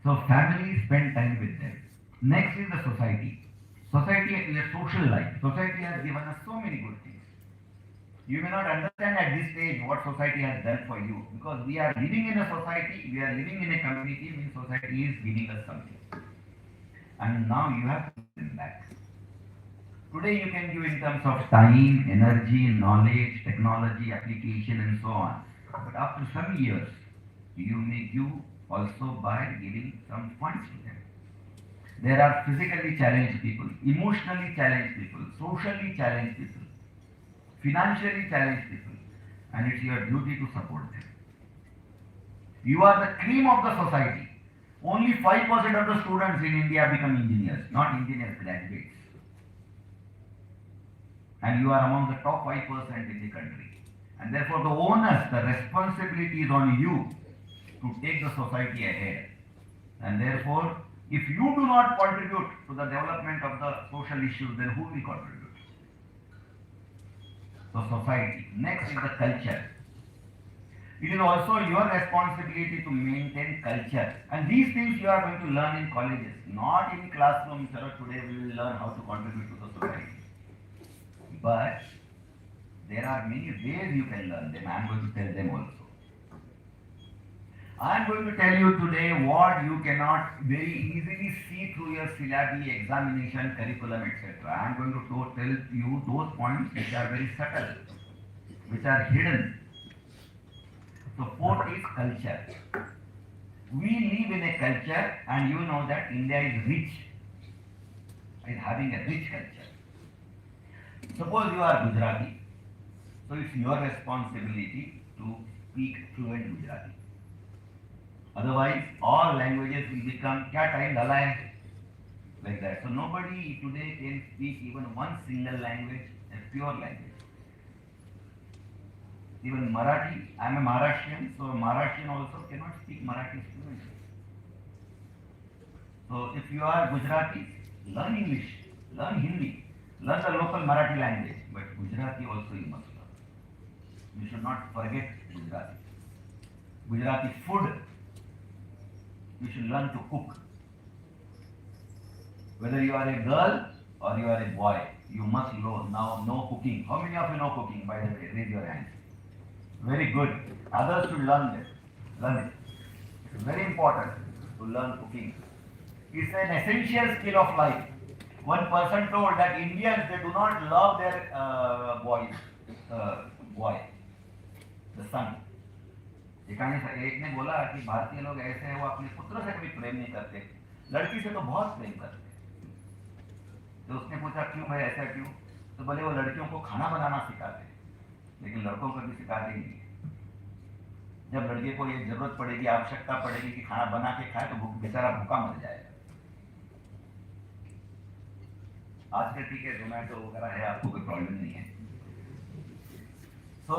So family, spend time with them. Next is the society. Society is a social life. Society has given us so many good things. You may not understand at this stage what society has done for you, because we are living in a society, we are living in a community where society is giving us something. And now you have to give them back. Today you can give in terms of time, energy, knowledge, technology, application and so on. But after some years, you may give also by giving some funds to them. There are physically challenged people, emotionally challenged people, socially challenged people, financially challenged people, and it's your duty to support them. You are the cream of the society. Only 5% of the students in India become engineers, not engineers graduates. And you are among the top 5% in the country. And therefore the onus, the responsibility is on you to take the society ahead. And therefore, if you do not contribute to the development of the social issues, then who will contribute? The society. Next is the culture. It is also your responsibility to maintain culture. And these things you are going to learn in colleges, not in classrooms. Today we will learn how to contribute to the society. But there are many ways you can learn them. I am going to tell them also. I am going to tell you today what you cannot very easily see through your syllabi, examination, curriculum, etc. I am going to tell you those points which are very subtle, which are hidden. So fourth is culture. We live in a culture, and you know that India is rich, is having a rich culture. Suppose you are Gujarati, so it's your responsibility to speak fluent Gujarati. Otherwise, all languages will become kya time dala hai? Like that. So nobody today can speak even one single language, a pure language. Even Marathi, I am a Maharashtrian, so Maharashtrian also cannot speak Marathi fluently. So if you are Gujarati, learn English, learn Hindi, learn the local Marathi language, but Gujarati also you must learn. You should not forget Gujarati. Gujarati food, you should learn to cook. Whether you are a girl or you are a boy, you must now know cooking. How many of you know cooking, by the way? Raise your hands. Very good. Others should learn it. Learn it. It's very important to learn cooking. It's an essential skill of life. One person told that Indians, they do not love their boy, the son. एक ने बोला कि भारतीय लोग ऐसे हैं, वो अपने पुत्र से कभी प्रेम नहीं करते, लड़की से तो बहुत प्रेम करते। तो उसने पूछा क्यों भाई, ऐसा क्यों? तो बोले वो लड़कियों को खाना बनाना सिखाते, लेकिन लड़कों को भी सिखाते ही नहीं। जब लड़के को ये जरूरत पड़ेगी, आवश्यकता पड़ेगी कि खाना बना के खाए, तो बेचारा भूखा मर जाएगा। आज के ठीक है, जोमेटो वगैरह है, आपको कोई प्रॉब्लम नहीं है। So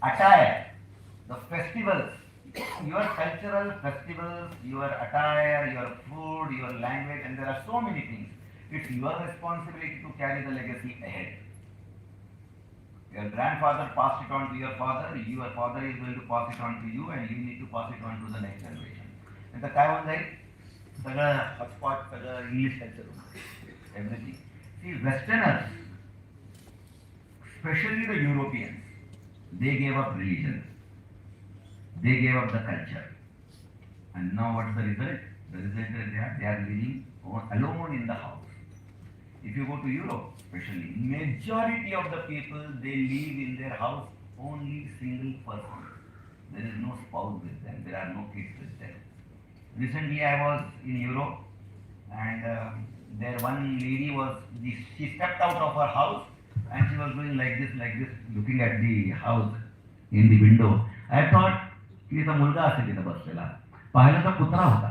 attire, the festivals, your cultural festivals, your attire, your food, your language, and there are so many things. It's your responsibility to carry the legacy ahead. Your grandfather passed it on to your father is going to pass it on to you, and you need to pass it on to the next generation. And the काय होऊन जाईल, सगळं hotspot, सगळं English culture, everything. See, Westerners, especially the Europeans, they gave up religion. They gave up the culture. And now what's the result? The result is they are living alone in the house. If you go to Europe, especially, majority of the people, they live in their house only single person. There is no spouse with them. There are no kids with them. Recently I was in Europe, and there one lady she stepped out of her house and she was doing like this, looking at the house in the window. I thought, की इथं मुलगा असेल तिथं बसलेला, पाहिलं तर कुत्रा होता.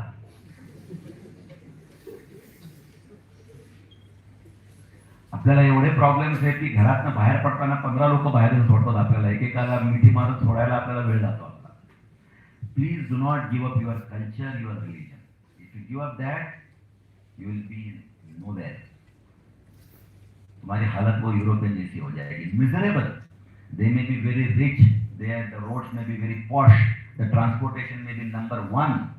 आपल्याला एवढे प्रॉब्लेम्स आहेत की घरातनं बाहेर पडताना 15 लोक बाहेरून सोडतात आपल्याला, एकेकाला मिठी मारून सोडायला आपल्याला वेळ जातो आपला. Please do not give up your culture, your religion. If you give up that, you will be nowhere. तुम्हारी हालत वो यूरोपियन जैसी हो जाएगी, miserable. They may be very rich, the roads may be very posh, the transportation may be number one,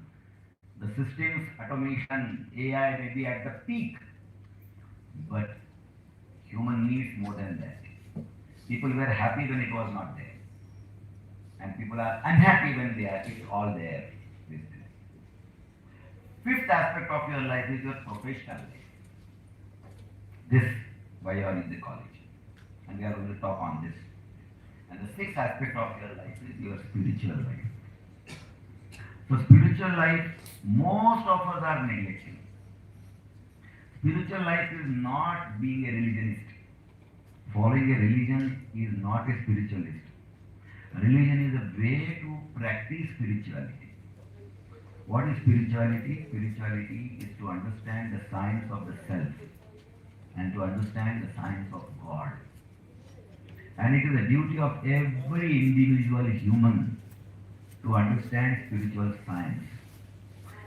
the systems, automation, AI may be at the peak, but human needs more than that. People were happy when it was not there, and people are unhappy when it's all there. Fifth aspect of your life is your professional life. This while you are in the college. And we are going to talk on this. And the sixth aspect of your life is your spiritual life. So spiritual life, most of us are neglecting. Spiritual life is not being a religionist. Following a religion is not a spiritualist. Religion is a way to practice spirituality. What is spirituality? Spirituality is to understand the science of the self and to understand the science of God. And it is the duty of every individual human to understand spiritual science.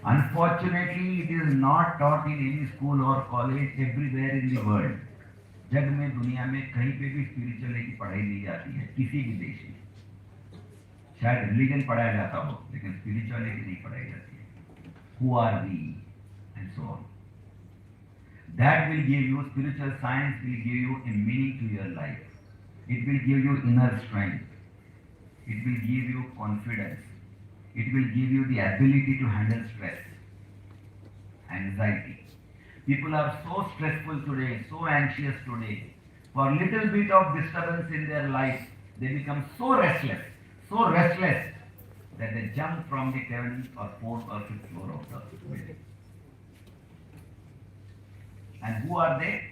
Unfortunately, it is not taught in any school or college everywhere in the world. जग में दुनिया में कहीं पे भी spirituality की पढ़ाई नहीं जाती है किसी भी देश में शायद रिलीजन पढ़ाया जाता हो लेकिन स्पिरिचुअलिटी नहीं पढ़ाई जाती है who are we and so on that will give you spiritual science will give you a meaning to your life it will give you inner strength it will give you confidence it will give you the ability to handle stress, anxiety. People are so stressful today, so anxious today. For little bit of disturbance in their life, they become so restless that they jump from the 7th or 4th or 5th floor of the building. And who are they?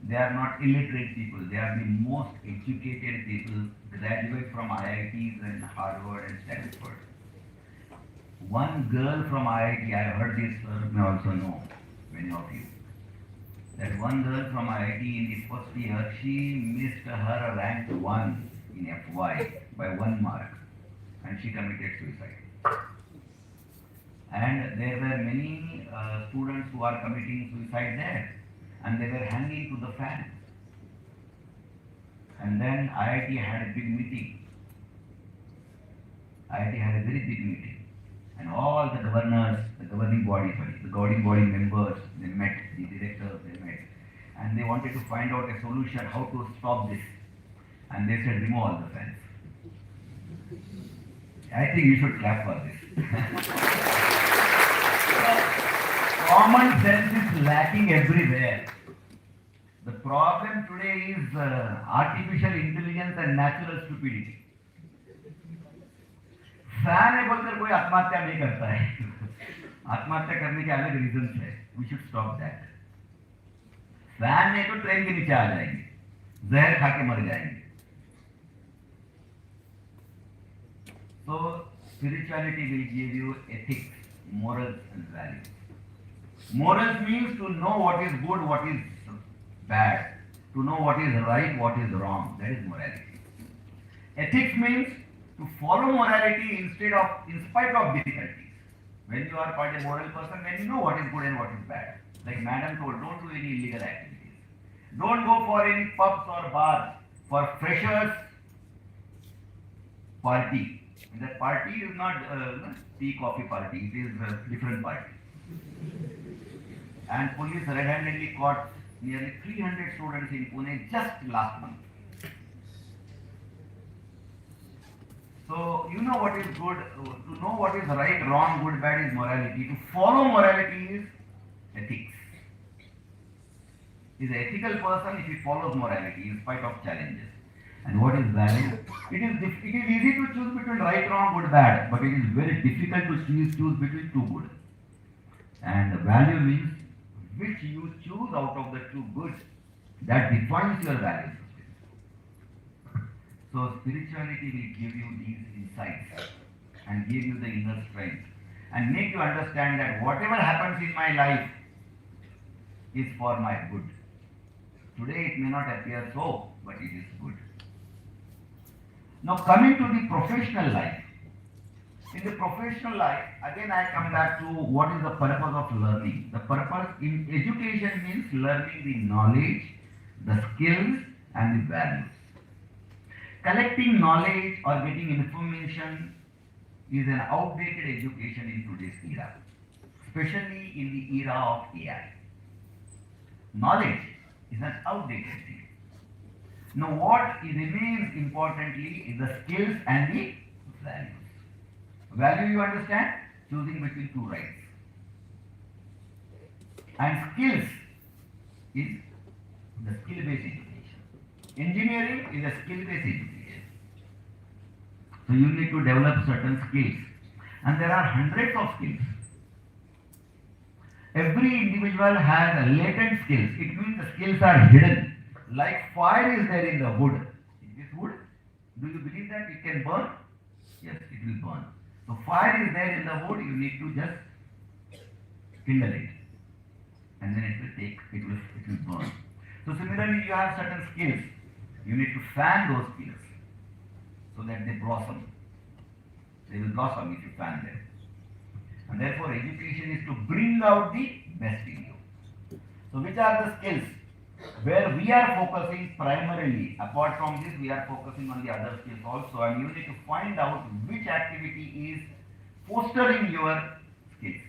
They are not illiterate people. They are the most educated people, graduate from IITs and Harvard and Stanford. One girl from IIT, I heard this, sir may also know, many of you, that one girl from IIT in the first year, she missed her rank 1 in FY by 1 mark and she committed suicide. And there were many students who are committing suicide there and they were hanging to the fan. And then IIT had a big meeting. IIT had a very big meeting. And all the governors, the governing body members, they met, the directors, they met. And they wanted to find out a solution, how to stop this. And they said, remove all the fans. I think you should clap for this. Common sense is lacking everywhere. The problem today is artificial intelligence and natural stupidity. Fan है बोलकर कोई आत्महत्या नहीं करता है आत्महत्या करने के अलग रीजंस है we should stop that fan नहीं तो ट्रेन के नीचे आ जाएंगे जहर खा के मर जाएंगे so spirituality will give you ethics morals and values morals means to know what is good what is bad to know what is right what is wrong that is morality ethics means to follow morality in spite of difficulties. When you are quite a moral person, then you know what is good and what is bad. Like Madam told, don't do any illegal activities. Don't go for any pubs or bars for freshers party. And that party is not tea coffee party, it is a different party. And police red-handedly caught nearly 300 students in Pune just last month. So, you know what is good, to know what is right, wrong, good, bad is morality. To follow morality is ethics. He is an ethical person if he follows morality in spite of challenges. And what is value? It is easy to choose between right, wrong, good, bad, but it is very difficult to choose between two good. And value means which you choose out of the two goods that defines your values. So spirituality will give you these insights and give you the inner strength and make you understand that whatever happens in my life is for my good. Today it may not appear so, but it is good. Now coming to the professional life. In the professional life, again I come back to what is the purpose of learning. The purpose in education means learning the knowledge, the skills and the values. Collecting knowledge or getting information is an outdated education in today's era, especially in the era of AI. Knowledge is an outdated thing. Now what remains importantly is the skills and the values. Value you understand? Choosing between two rights. And skills is the skill-based education. Engineering is a skill-based education. So you need to develop certain skills. And there are hundreds of skills. Every individual has a latent skills. It means the skills are hidden. Like fire is there in the wood. In this wood, do you believe that it can burn? Yes, it will burn. So fire is there in the wood, you need to just kindle it. And then it will burn. So similarly, you have certain skills. You need to fan those skills so that they blossom. They will blossom if you fan them. And therefore, education is to bring out the best in you. So which are the skills where we are focusing primarily? Apart from this, we are focusing on the other skills also, and you need to find out which activity is fostering your skills.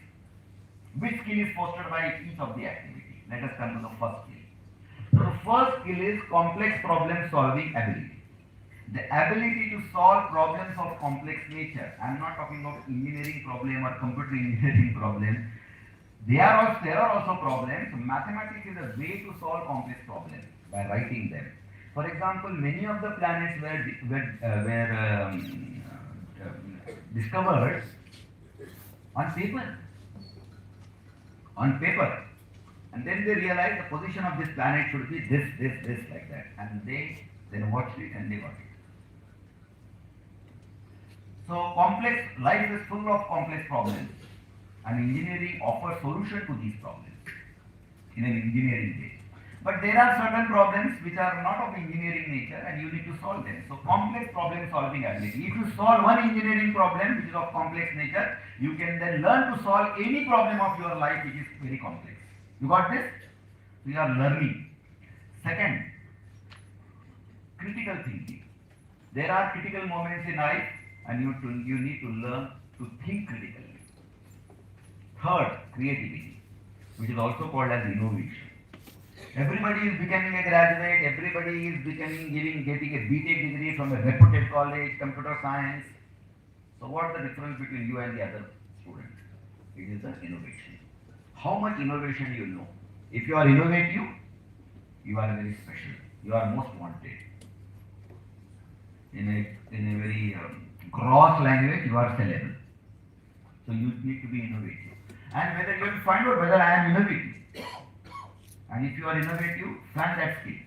Which skill is fostered by each of the activity? Let us come to the first skill. So the first skill is complex problem solving ability. The ability to solve problems of complex nature. I am not talking about engineering problem or computer engineering problem. There are also problems. Mathematics is a way to solve complex problems by writing them. For example, many of the planets were discovered on paper. On paper. And then they realized the position of this planet should be this, like that. And they then watched it and they got it. So life is full of complex problems, and engineering offers solution to these problems in an engineering way. But there are certain problems which are not of engineering nature and you need to solve them. So complex problem solving ability. If you solve one engineering problem which is of complex nature, you can then learn to solve any problem of your life which is very complex. You got this? We are learning. Second, critical thinking. There are critical moments in life and you need to learn to think critically. Third, creativity, which is also called as innovation. Everybody is becoming a graduate, everybody is getting a BTech degree from a reputed college, computer science. So what's the difference between you and the other student? It is an innovation. How much innovation you know? If you are innovative, you are very special. You are most wanted. In a very gross language, you are sellable. So you need to be innovative. And whether you have to find out whether I am innovative. And if you are innovative, plant that skill.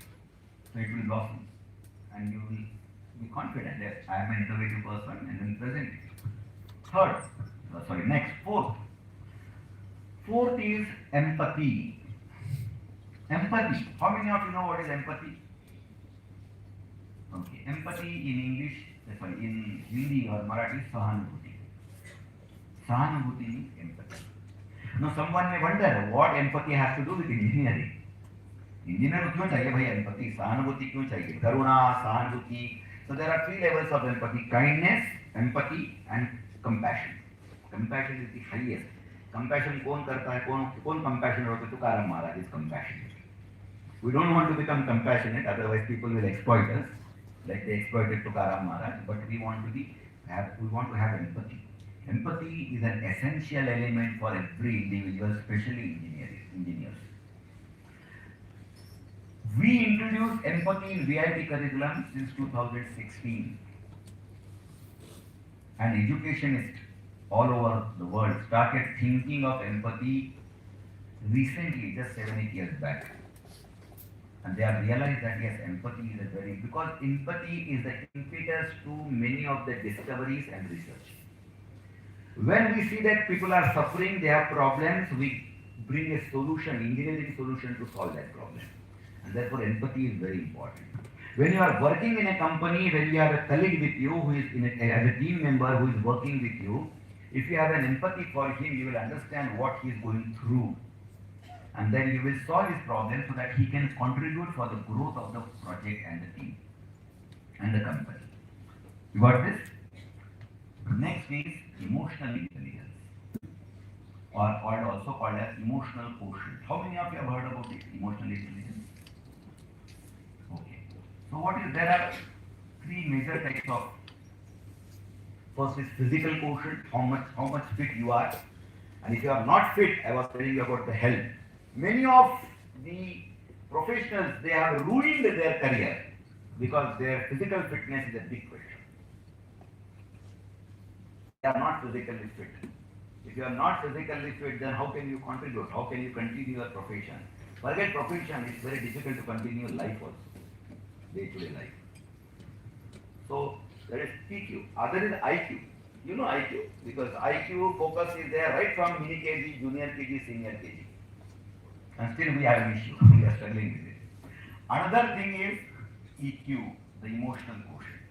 So it will blossom. And you will be confident that I am an innovative person and then present it. Next, fourth. Fourth is empathy. Empathy. How many of you know what is empathy? Okay. Empathy in English, in Hindi or Marathi, sahanubhuti. Sahanubhuti means empathy. Now someone may wonder what empathy has to do with engineering. Engineer को क्यों चाहिए भाई empathy? सहानुभूति क्यों चाहिए? करुणा, सहानुभूति. So there are three levels of empathy: kindness, empathy, and compassion. Compassion is the highest. Compassion कौन करता है? कौन compassionate होता है? तुकाराम महाराज is compassionate. We don't want to become compassionate, otherwise people will exploit us, like they exploited Tukaram Maharaj. But we want to have empathy. Empathy is an essential element for every individual, especially engineers. We introduced empathy in VIP curriculum since 2016. And educationists all over the world started thinking of empathy recently, just 7-8 years back. And they have realized that yes, empathy is because empathy is the impetus to many of the discoveries and research. When we see that people are suffering, they have problems, we bring a solution, engineering solution to solve that problem. And therefore empathy is very important. When you are working in a company, when you have a colleague with you who is as a team member who is working with you, if you have an empathy for him, you will understand what he is going through. And then you will solve his problem so that he can contribute for the growth of the project and the team and the company. You got this? Next is emotional intelligence, or also called as emotional quotient. How many of you have heard about it? Emotional intelligence. Okay. So there are three major types of. First is physical quotient, how much fit you are, and if you are not fit, I was telling you about the health. Many of the professionals, they have ruined their career because their physical fitness is a big question. They are not physically fit. If you are not physically fit, then how can you contribute? How can you continue your profession? Forget profession, it's very difficult to continue life also, day-to-day life. So there is PQ. Other is IQ. You know IQ? Because IQ focus is there right from mini KG, junior KG, senior KG. And still we have an issue. We are struggling with it. Another thing is EQ, the emotional quotient.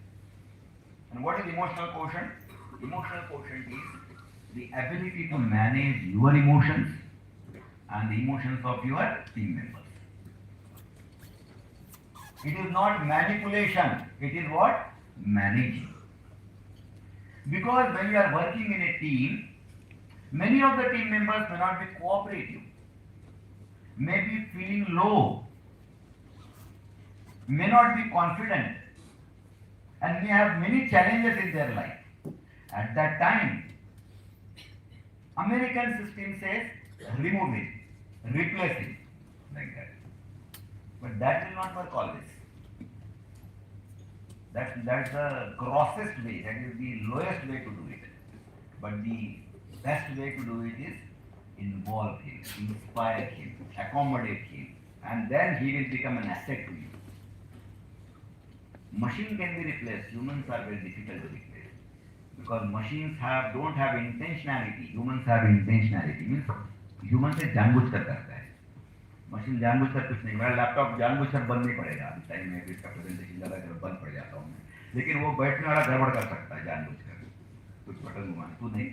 And what is emotional quotient? Emotional quotient is the ability to manage your emotions and the emotions of your team members. It is not manipulation, it is what? Managing. Because when you are working in a team, many of the team members may not be cooperative, may be feeling low, may not be confident, and may have many challenges in their life. At that time, American system says remove it, replace it, like that. But that will not work always. That's the grossest way, that is the lowest way to do it. But the best way to do it is involve him, inspire him, accommodate him, and then he will become an asset to you. Machine can be replaced, humans are very difficult to replace. Because machines don't have intentionality, humans have intentionality. Means human से जानबूझकर करता है, machine जानबूझकर कुछ नहीं. मेरा laptop जानबूझकर बंद नहीं पड़ेगा. इस टाइम में इसका प्रेजेंटेशन ज़्यादा कर बंद पड़ जाता हूँ मैं, लेकिन वो बैठने वाला गड़बड़ कर सकता है जानबूझकर, कुछ बटन घुमाने. तू नहीं.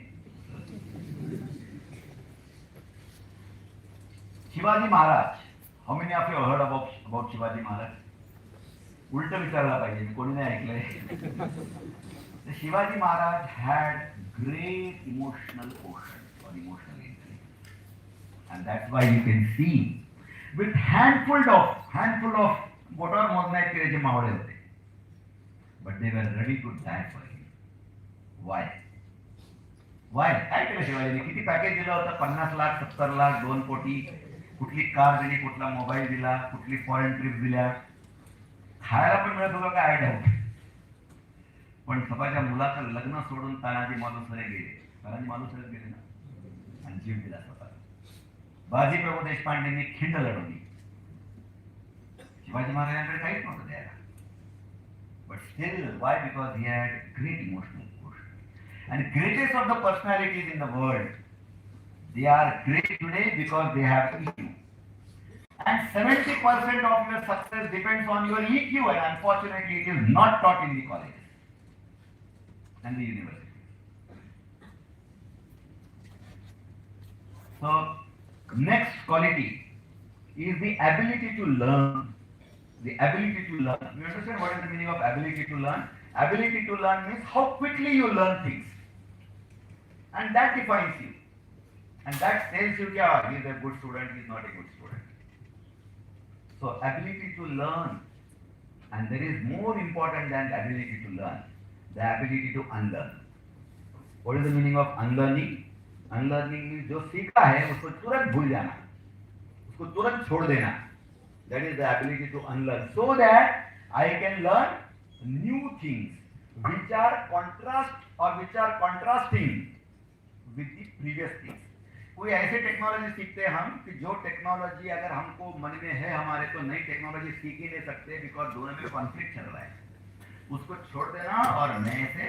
Shivaji Maharaj. How many of you have heard about Shivaji Maharaj? उलट विचारला पाहिजे, मी कोणी नाही ऐकलंय. Shivaji Maharaj had great emotional quotient or emotional intelligence, and that's why you can see with handful of बोटावर मोजण्या इतके मावळे होते, but they were ready to die for him. Why? काय केलं शिवाजीने? किती पॅकेज दिलं होतं? 50 लाख, 70 लाख, 2 कोटी. कुठली कार दिली, कुठला मोबाईल दिला, कुठली फॉरेन ट्रिप दिल्या, खायला पण मिळत होतं काय आयडिया. पण स्वतःच्या मुलाचं लग्न सोडून तानाजी मालुसरे गेले. तानाजी मालुसरे गेले ना, आणि जीव दिला स्वतः. बाजी प्रभू देशपांडेंनी खिंड लढवली. शिवाजी महाराजांकडे काहीच नव्हतं द्यायला. But still, Y? Because he had great emotional quotient. And greatest of the personalities in the world, they are great today because they have EQ. And 70% of your success depends on your EQ, and unfortunately it is not taught in the colleges and the university. So, next quality is the ability to learn. The ability to learn. You understand what is the meaning of ability to learn? Ability to learn means how quickly you learn things. And that defines you. And that tells you, yeah, he is a good student, he is not a good student. So, ability to learn. And there is more important than the ability to learn. The ability to unlearn. What is the meaning of unlearning? Unlearning means जो सीखा है उसको तुरंत भूल जाना, उसको तुरंत छोड़ देना. That is the ability to unlearn, so that I can learn new things which are contrasting with the previous things. कोई ऐसे टेक्नोलॉजी सीखते हैं हम कि जो टेक्नोलॉजी अगर हमको मन में है हमारे, तो नई टेक्नोलॉजी सीख ही नहीं सकते, बिकॉज दोनों में कॉन्फ्लिक्ट चल रहा है. उसको छोड़ देना और नए से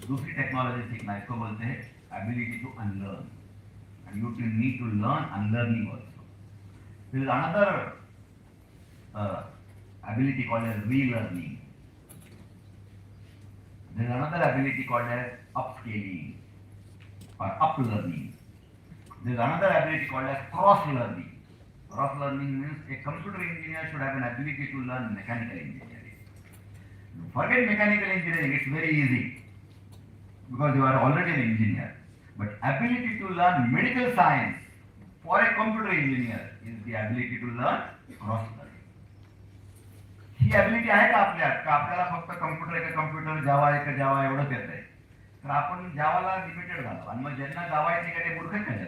दूसरी टेक्नोलॉजी सीखना, इसको बोलते हैं ability to unlearn. And you need to learn unlearning also. There is another ability called as relearning. There is another ability called as upscaling or uplearning. There is another ability called as cross-learning. Cross-learning means a computer engineer should have an ability to learn mechanical engineering. Forget mechanical engineering, it's very easy because you are already an engineer. But ability to learn medical science for a computer engineer is the ability to learn cross-learning. He ability आहे का आपल्यात? का आपल्याला फक्त computer जावा एवढंच येत आहे? तर आपण जावाला लिमिटेड झालो, आणि मग ज्यांना जावा येते का ते मूर्खच नाही.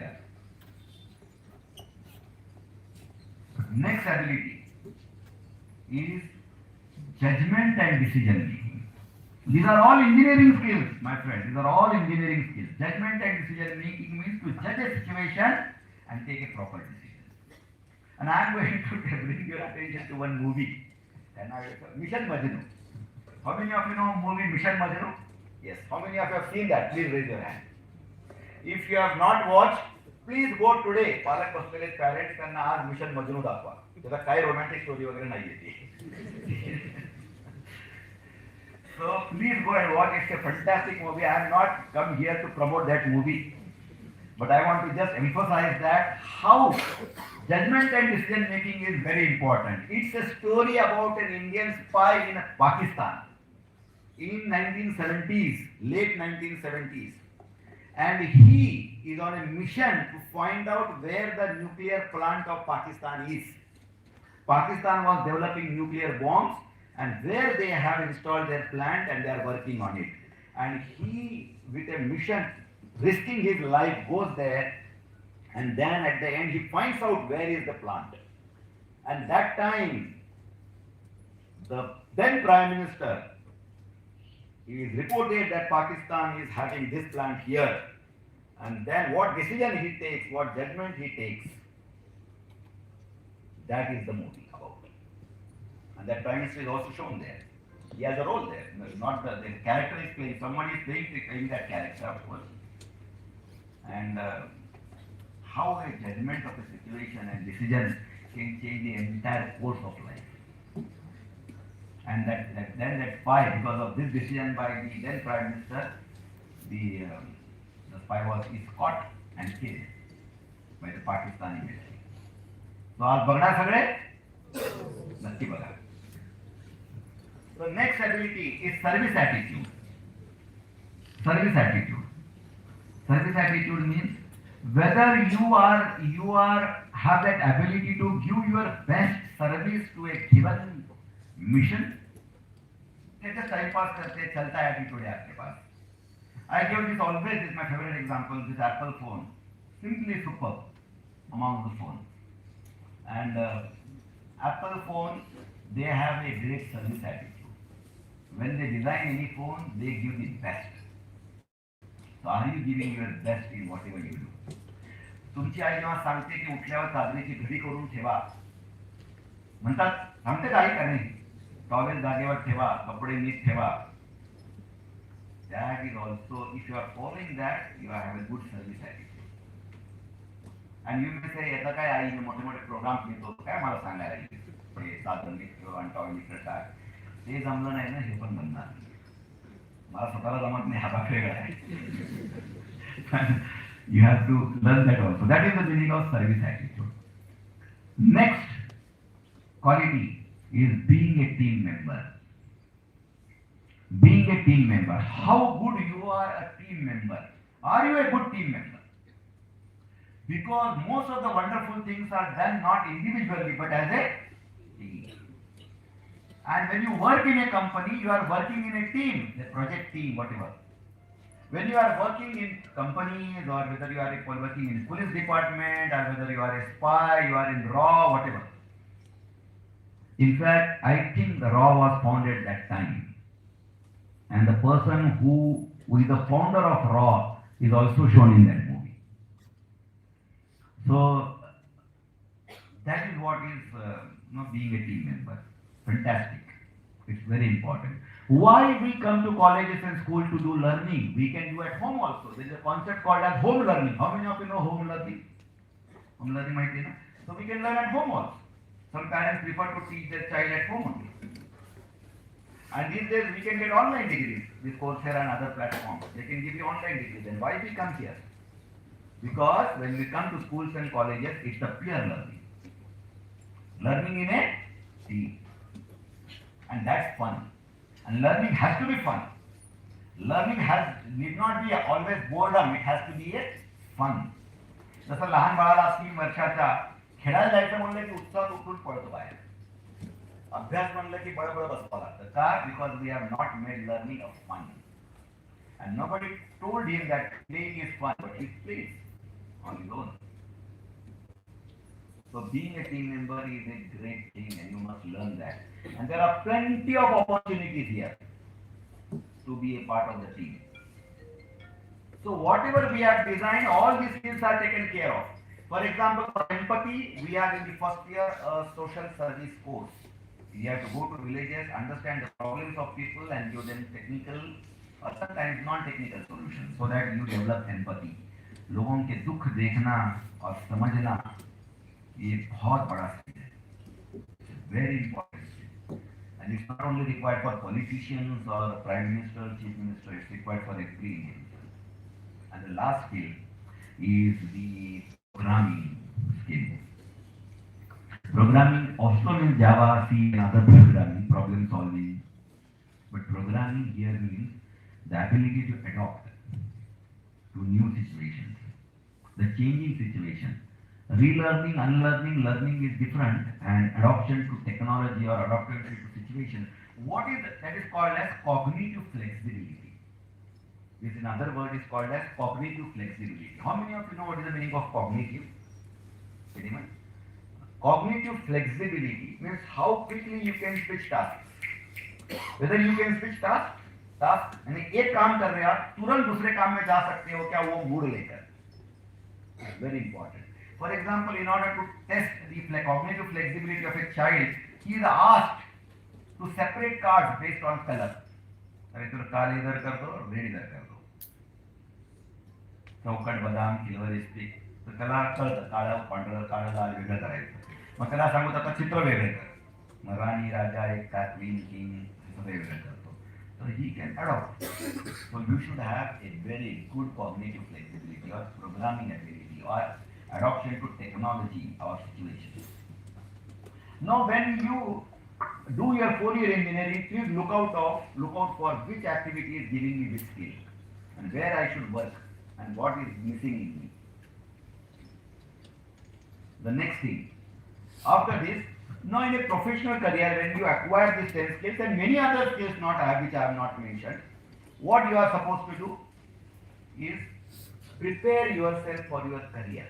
Next next ability is judgment and decision making. These are all engineering skills, my friend. These are all engineering skills. Judgment and decision making means to judge a situation and take a proper decision. And I am going to bring your attention to one movie. And Mission Majnu. How many of you know movie Mission Majnu? Yes. How many of you have seen that? Please raise your hand. If you have not watched, please go today. पालक बसलेले parents त्यांना आज mission Majnu दाखवा. त्याचा काही romantic story वगैरे नाहीये ती. So please go and watch. It's a fantastic movie. I am not come here to promote that movie, but I want to just emphasize that how judgment and decision making is very important. It's a story about an Indian spy in Pakistan in 1970s, late 1970s. And he is on a mission to find out where the nuclear plant of Pakistan is. Pakistan was developing nuclear bombs, and where they have installed their plant and they are working on it. And he, with a mission, risking his life, goes there, and then at the end he finds out where is the plant. And that time, the then Prime Minister, it is reported that Pakistan is having this plant here, and then what decision he takes, what judgment he takes, that is the movie about. And that Prime Minister is also shown there. He has a role there. Not the character is playing, someone is playing that character, of course. And how a judgment of a situation and decision can change the entire course of life. And then that spy, because of this decision by the then Prime Minister, the spy is caught and killed by the Pakistani military. So आज बघणार सगळे नक्की बघा. So next ability is service attitude. Service attitude. Service attitude means whether you have that ability to give your best service to a given mission. Just time pass करते चलता है attitude है आपके पास. I give this always is my favorite example. This Apple phone, simply superb among the phones. And Apple phone, they have a great service attitude. When they design any phone, they give the best. So are you giving your best in whatever you do? तुमची आई जेव्हा सांगते की उठल्यावर चादरीची घडी करून ठेवा, म्हणतात सांगते काही का नाही, टॉवेल जागेवर ठेवा, कपडे नीट ठेवा. That is also, if you are following that, you have a good service attitude. And you may say, याचा काय आई मोठे मोठे प्रोग्राम घेतो, काय मला सांगायला हे साधन घेतो आणि टॉवेल इकडे टाक. ते जमलं नाही ना, हे पण बनणार नाही. मला स्वतःला जमत नाही, हा भाग वेगळा आहे. You have to learn that also. That is the meaning of service attitude. Next quality is being a team member. Being a team member. How good you are a team member. Are you a good team member? Because most of the wonderful things are done not individually but as a team. And when you work in a company, you are working in a team, a project team, whatever. When you are working in companies, or whether you are working in police department, or whether you are a spy, you are in RAW, whatever. In fact, I think the RAW was founded that time. And the person who is the founder of RAW is also shown in that movie. So, that is what is being a team member. Fantastic. It's very important. Why we come to colleges and schools to do learning? We can do at home also. There is a concept called as home learning. How many of you know home learning? Home learning might be, no? So we can learn at home also. Some parents prefer to teach their child at home only. And these days we can get online degrees with Coursera and other platforms. They can give you online degrees. And why we come here? Because when we come to schools and colleges, it's a peer learning. Learning in a team. And that's fun. And learning has to be fun. Learning need not be always boredom, it has to be a fun. जसं लहान बाळाला 3 वर्षाच्या खेळायला जायचं म्हणलं की उत्साहात उठून पळतो बाहेर. अभ्यास म्हणलं की बळबळ बसवा लागतं. का? Because we have not made learning a fun. And nobody told him that playing is fun, but he plays on his own. So being a team member is a great thing and you must learn that. And there are plenty of opportunities here to be a part of the team. So whatever we have designed, all these skills are taken care of. For example, for empathy, we are in the first year a social service course. You have to go to villages, understand the problems of people and give them technical or sometimes non-technical solutions so that you develop empathy. लोगों के दुख देखना और समझना ये बहुत बड़ा skill है. Very important. And it's not only required for politicians or prime minister, chief minister, it's required for every individual. And the last skill is the programming skill. Programming also means Java, C and other programming, problem solving. But programming here means the ability to adapt to new situations, the changing situation. Relearning, unlearning, learning is different, and adoption to technology or adoption to situation. What is that is called as cognitive flexibility. This in other word is called as cognitive flexibility. How many of you know what is the meaning of cognitive? Anyone? Cognitive flexibility means how quickly you can switch tasks. Whether you can switch task यानी एक काम कर रहे हो आप तुरंत दूसरे काम में जा सकते हो क्या वो मूड लेकर. Very important. For example, in order to test the cognitive flexibility of a child, he is asked to separate cards based on color. अरे तुम काले इधर कर दो और रेड इधर कर दो. चौकट बदाम सिल्वर स्टिक तर त्याला कळतं काळं पांढरं काळं लाल वेगळं करायचं. मग त्याला सांगू आता चित्र वेगळे कर. मग राणी राजा एक का क्वीन किंग असं वेगळं करतो. So he can adopt. So you should have a very good cognitive flexibility or programming ability or adoption to technology or situations. Now when you do your 4-year engineering, please look out for which activity is giving me which skill and where I should work and what is missing in me. The next thing, after this, now in a professional career, when you acquire these 10 skills and many other skills not have which I have not mentioned, what you are supposed to do is prepare yourself for your career.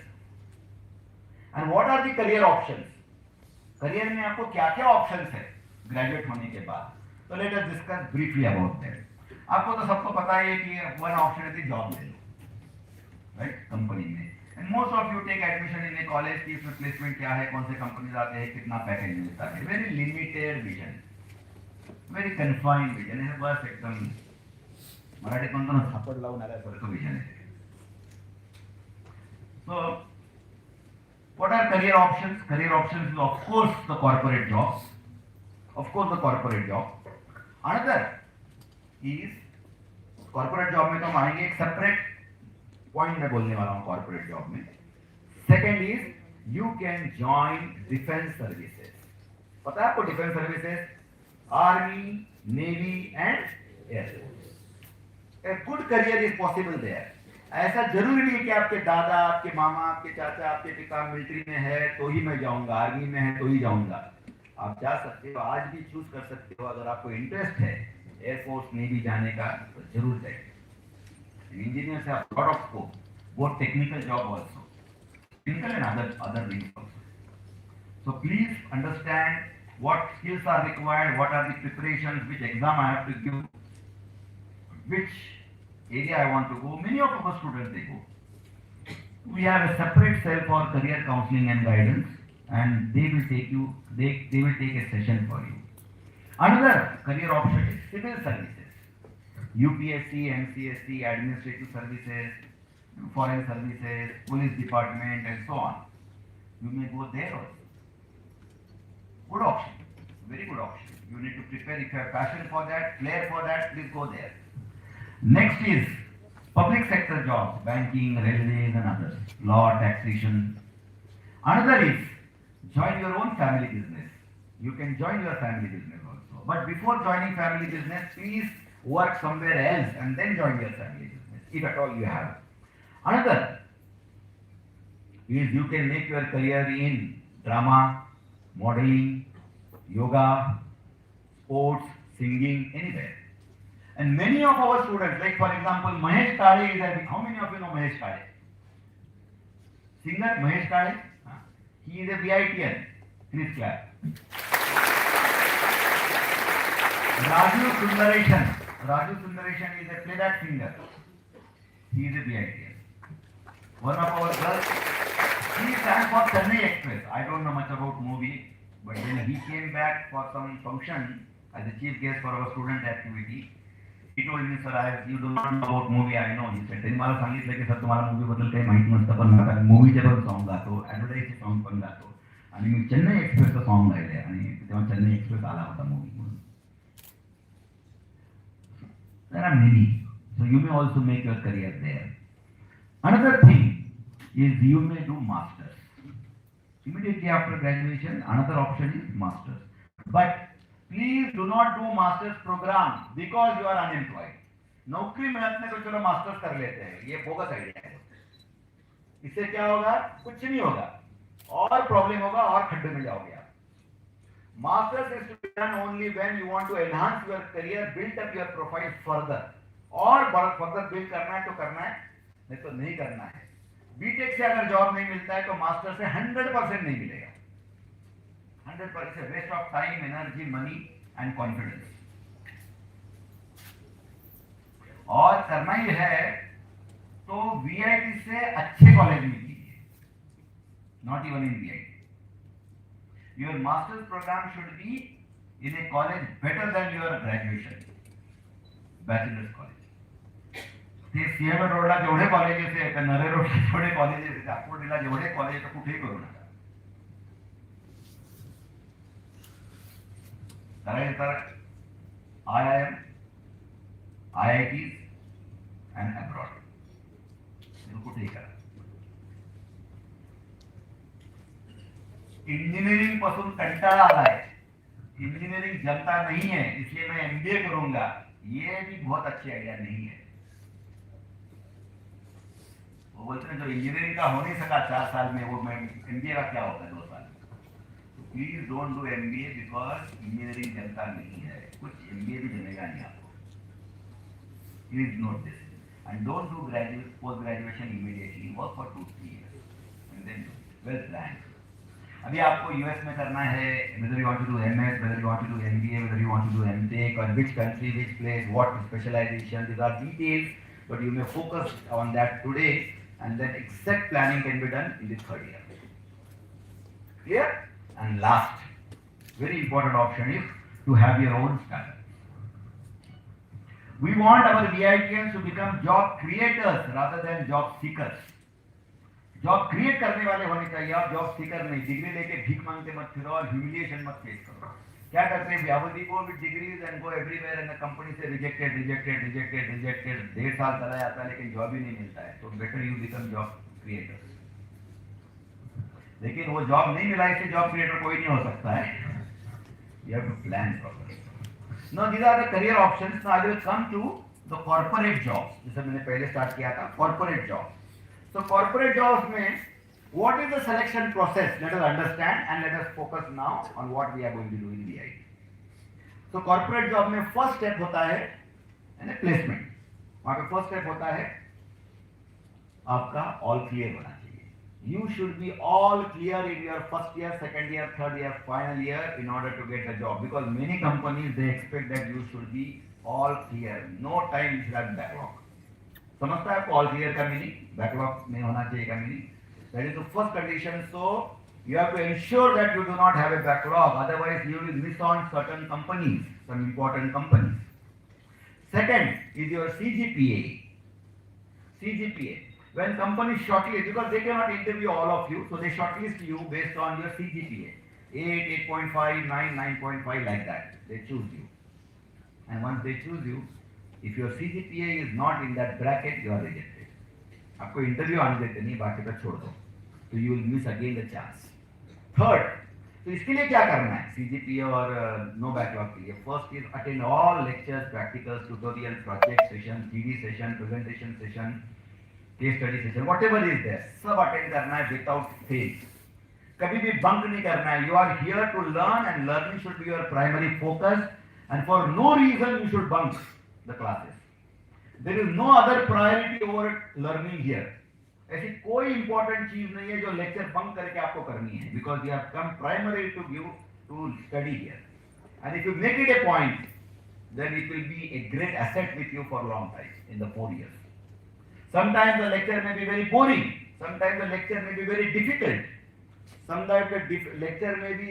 And what are the career options? Career में आपको क्या-क्या options है graduate होने के बाद? So let us discuss briefly about that. आपको तो सबको पता है कि one option है job ले लो, right? कंपनी में. And most of you take admission in a college की इसमें placement क्या है, कौन से कंपनी आते हैं, कितना पैकेज मिलता है. Very limited vision, very confined vision है. बस एकदम मराठी कोण तो सापड लावून आल्यासारखं vision है. So what are career options? Career options is of course the corporate jobs. Of course the corporate job. Another is corporate job में तो हम आएंगे एक separate point में बोलने वाला हूँ corporate job में. Second is you can join defense services. पता है आपको defense services? Army, Navy and Air Force. A good career is possible there. ऐसा जरूरी नहीं है कि आपके दादा, आपके मामा, आपके चाचा, आपके पिता मिलिट्री में है तो ही मैं जाऊंगा, आर्मी में है तो ही जाऊंगा. आप जा सकते हो, आज भी चूज कर सकते हो. अगर आपको इंटरेस्ट है एयरफोर्स नेवी जाने का तो जरूर जाइए. इंजीनियर से आप lot of scope, both technical job also, technical and other wings also. So please understand what skills are required, what are the preparations, which exam I have to give, which area I want to go. Many of our students they go. We have a separate cell for career counseling and guidance, and they will take you. They will take a session for you. Another career option is civil services, UPSC, MCSC, administrative services, foreign services, police department, and so on. You may go there also. Good option, very good option. You need to prepare. If you have passion for that, flair for that, please go there. Next is public sector jobs, banking, railways and others, law, taxation. Another is join your own family business. You can join your family business also. But before joining family business, please work somewhere else and then join your family business, if at all you have. Another is you can make your career in drama, modeling, yoga, sports, singing, anywhere. And many of our students, like for example, Mahesh Kale is a, how many of you know Mahesh Kale? Singer Mahesh Kale? He is a VITian. Please clap. Raju Sundareshan is a playback singer. He is a VITian. One of our girls, he sang for Chennai Express. I don't know much about movie, but when he came back for some function as a chief guest for our student activity, he told me, sir, you do not know about movie, I know. He said, त्यांनी मला सांगितलं की sir तुम्हाला movie बद्दल काही माहिती नसतं, पण आता मूवीचे पण सॉन्ग गातो, ॲडव्हर्टाईजचे सॉन्ग पण गातो. आणि मी चेन्नई एक्सप्रेसचं सॉन्ग गायले आणि तेव्हा चेन्नई एक्सप्रेस आला होता मूवी म्हणून. There are many. So you may also make your career there. Another thing is you may do masters. Immediately after graduation, another option is masters. But please do not do masters program because you are unemployed. नौकरी मिलत नहीं तो चलो masters कर लेते हैं, ये bogus idea है. इससे क्या होगा? कुछ नहीं होगा और प्रॉब्लम होगा और खड्डे में जाओगे आप. Masters is to be done only when you want to enhance your career, build up your profile further. और further build करना है तो करना है, नहीं तो नहीं करना है. बीटेक से अगर जॉब नहीं मिलता है तो मास्टर से 100% नहीं मिलेगा. 100% waste of time, energy, money and confidence. और करना ही है तो वीआईटी से अच्छे कॉलेज में कीजिए, not even in VIT. Your master's program should be in a college better than your graduation, bachelor's college. ते सीएम रोडला जेवढे कॉलेजेस आहेत, नरे रोडला जेवढे कॉलेजेस आहेत, नागपूरला जेवढे कॉलेज आहेत, कुठेही करू नका. करायचं तर IIM, IITs and abroad. कुठेही करा. इंजीनियरिंग पासून कंटाळा आलाय, इंजीनियरिंग जमता नहीं है इसलिए मैं एमबीए करूंगा, ये भी बहुत अच्छी आइडिया नहीं है. वो बोलते हैं जो इंजीनियरिंग का हो नहीं सका 4 साल में, वो मैं एमबीए का क्या होगा 2 साल में. तो please don't do MBA because engineering जमता नहीं है. कुछ एमबीए भी जमेगा नहीं आपको. Please note this and don't do post graduation immediately. Work for 2-3 years and then well plan. अभी आपको यूएस में करना है, whether you want to do MS, whether you want to do MBA, whether you want to do MTech, or which country, which place, what specialization, these are details, but you may focus on that today, and then exact planning can be done in the 3rd year. Clear? And last, very important option is to have your own startup. We want our VITians to become job creators rather than job seekers. Job create करने वाले होने चाहिए, आप job seeker नहीं. Degree लेके भीख मांगते मत फिरो और ह्यूमिलिएशन मत फेस करो. क्या करते हैं व्यावधि को with degrees and go everywhere and company से रिजेक्टेड रिजेक्टेड रिजेक्टेड रिजेक्टेड. 1.5 साल चला जाता है लेकिन जॉब ही नहीं मिलता है. तो better you become job creators. लेकिन वो जॉब नहीं मिला इससे जॉब क्रिएटर कोई नहीं हो सकता है. You have to plan properly. Now these are the career options. Now I will come to the corporate jobs, जैसे मैंने पहले स्टार्ट किया था corporate job. So corporate jobs में what is the selection process? Let us understand and let us focus now on what we are going to do in VIT. So corporate job में first step होता है placement. वहाँ पे first step होता है आपका all clear होना चाहिए. You should be all clear in your first year, second year, third year, final year in order to get the job. Because many companies they expect that you should be all clear. No time you should have backlog. समझता है आपको all clear का meaning, backlog में होना चाहिए का meaning. That is the first condition. So you have to ensure that you do not have a backlog, otherwise you will miss on certain companies, some important companies. Second is your CGPA. When companies shortlist, because they cannot interview all of you, so they shortlist you based on your CGPA. 8, 8.5, 9, 9.5 like that. They choose you. And once they choose you, if your CGPA is not in that bracket, you are rejected. आपको interview आने देते नहीं, बाकी तो छोड़ दो. तो you will miss again the chance. Third, तो इसके लिए क्या करना है CGPA और नो बैकलॉग के लिए? First is attend all lectures, practicals, tutorial, project session, theory session, presentation session, case study session, whatever is there, सब अटेंड करना है विदाउट फेल. कभी भी बंक नहीं करना है. You are here to learn and learning should be your primary focus, and for no reason you should bunk the classes. There is no other priority over learning here. ऐसी कोई important चीज नहीं है जो lecture bunk करके आपको करनी है, because you have come primary to give to study here, and if you make it a point then it will be a great asset with you for a long time in the 4 years. Sometimes the lecture may be very boring, sometimes the lecture may be very difficult, sometimes the lecture may be,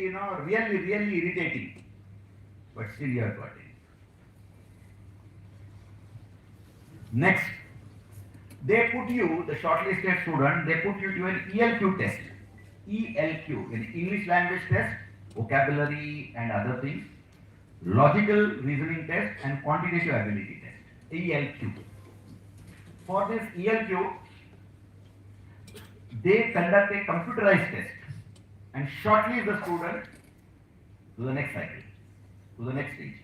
really irritating, but still you have to attend. Next, they put you, the shortlisted student, they put you to an ELQ test. ELQ, an English language test, vocabulary and other things, logical reasoning test and quantitative ability test, ELQ. For this ELQ, they conduct a computerized test and shortlist the student to the next cycle, to the next stage.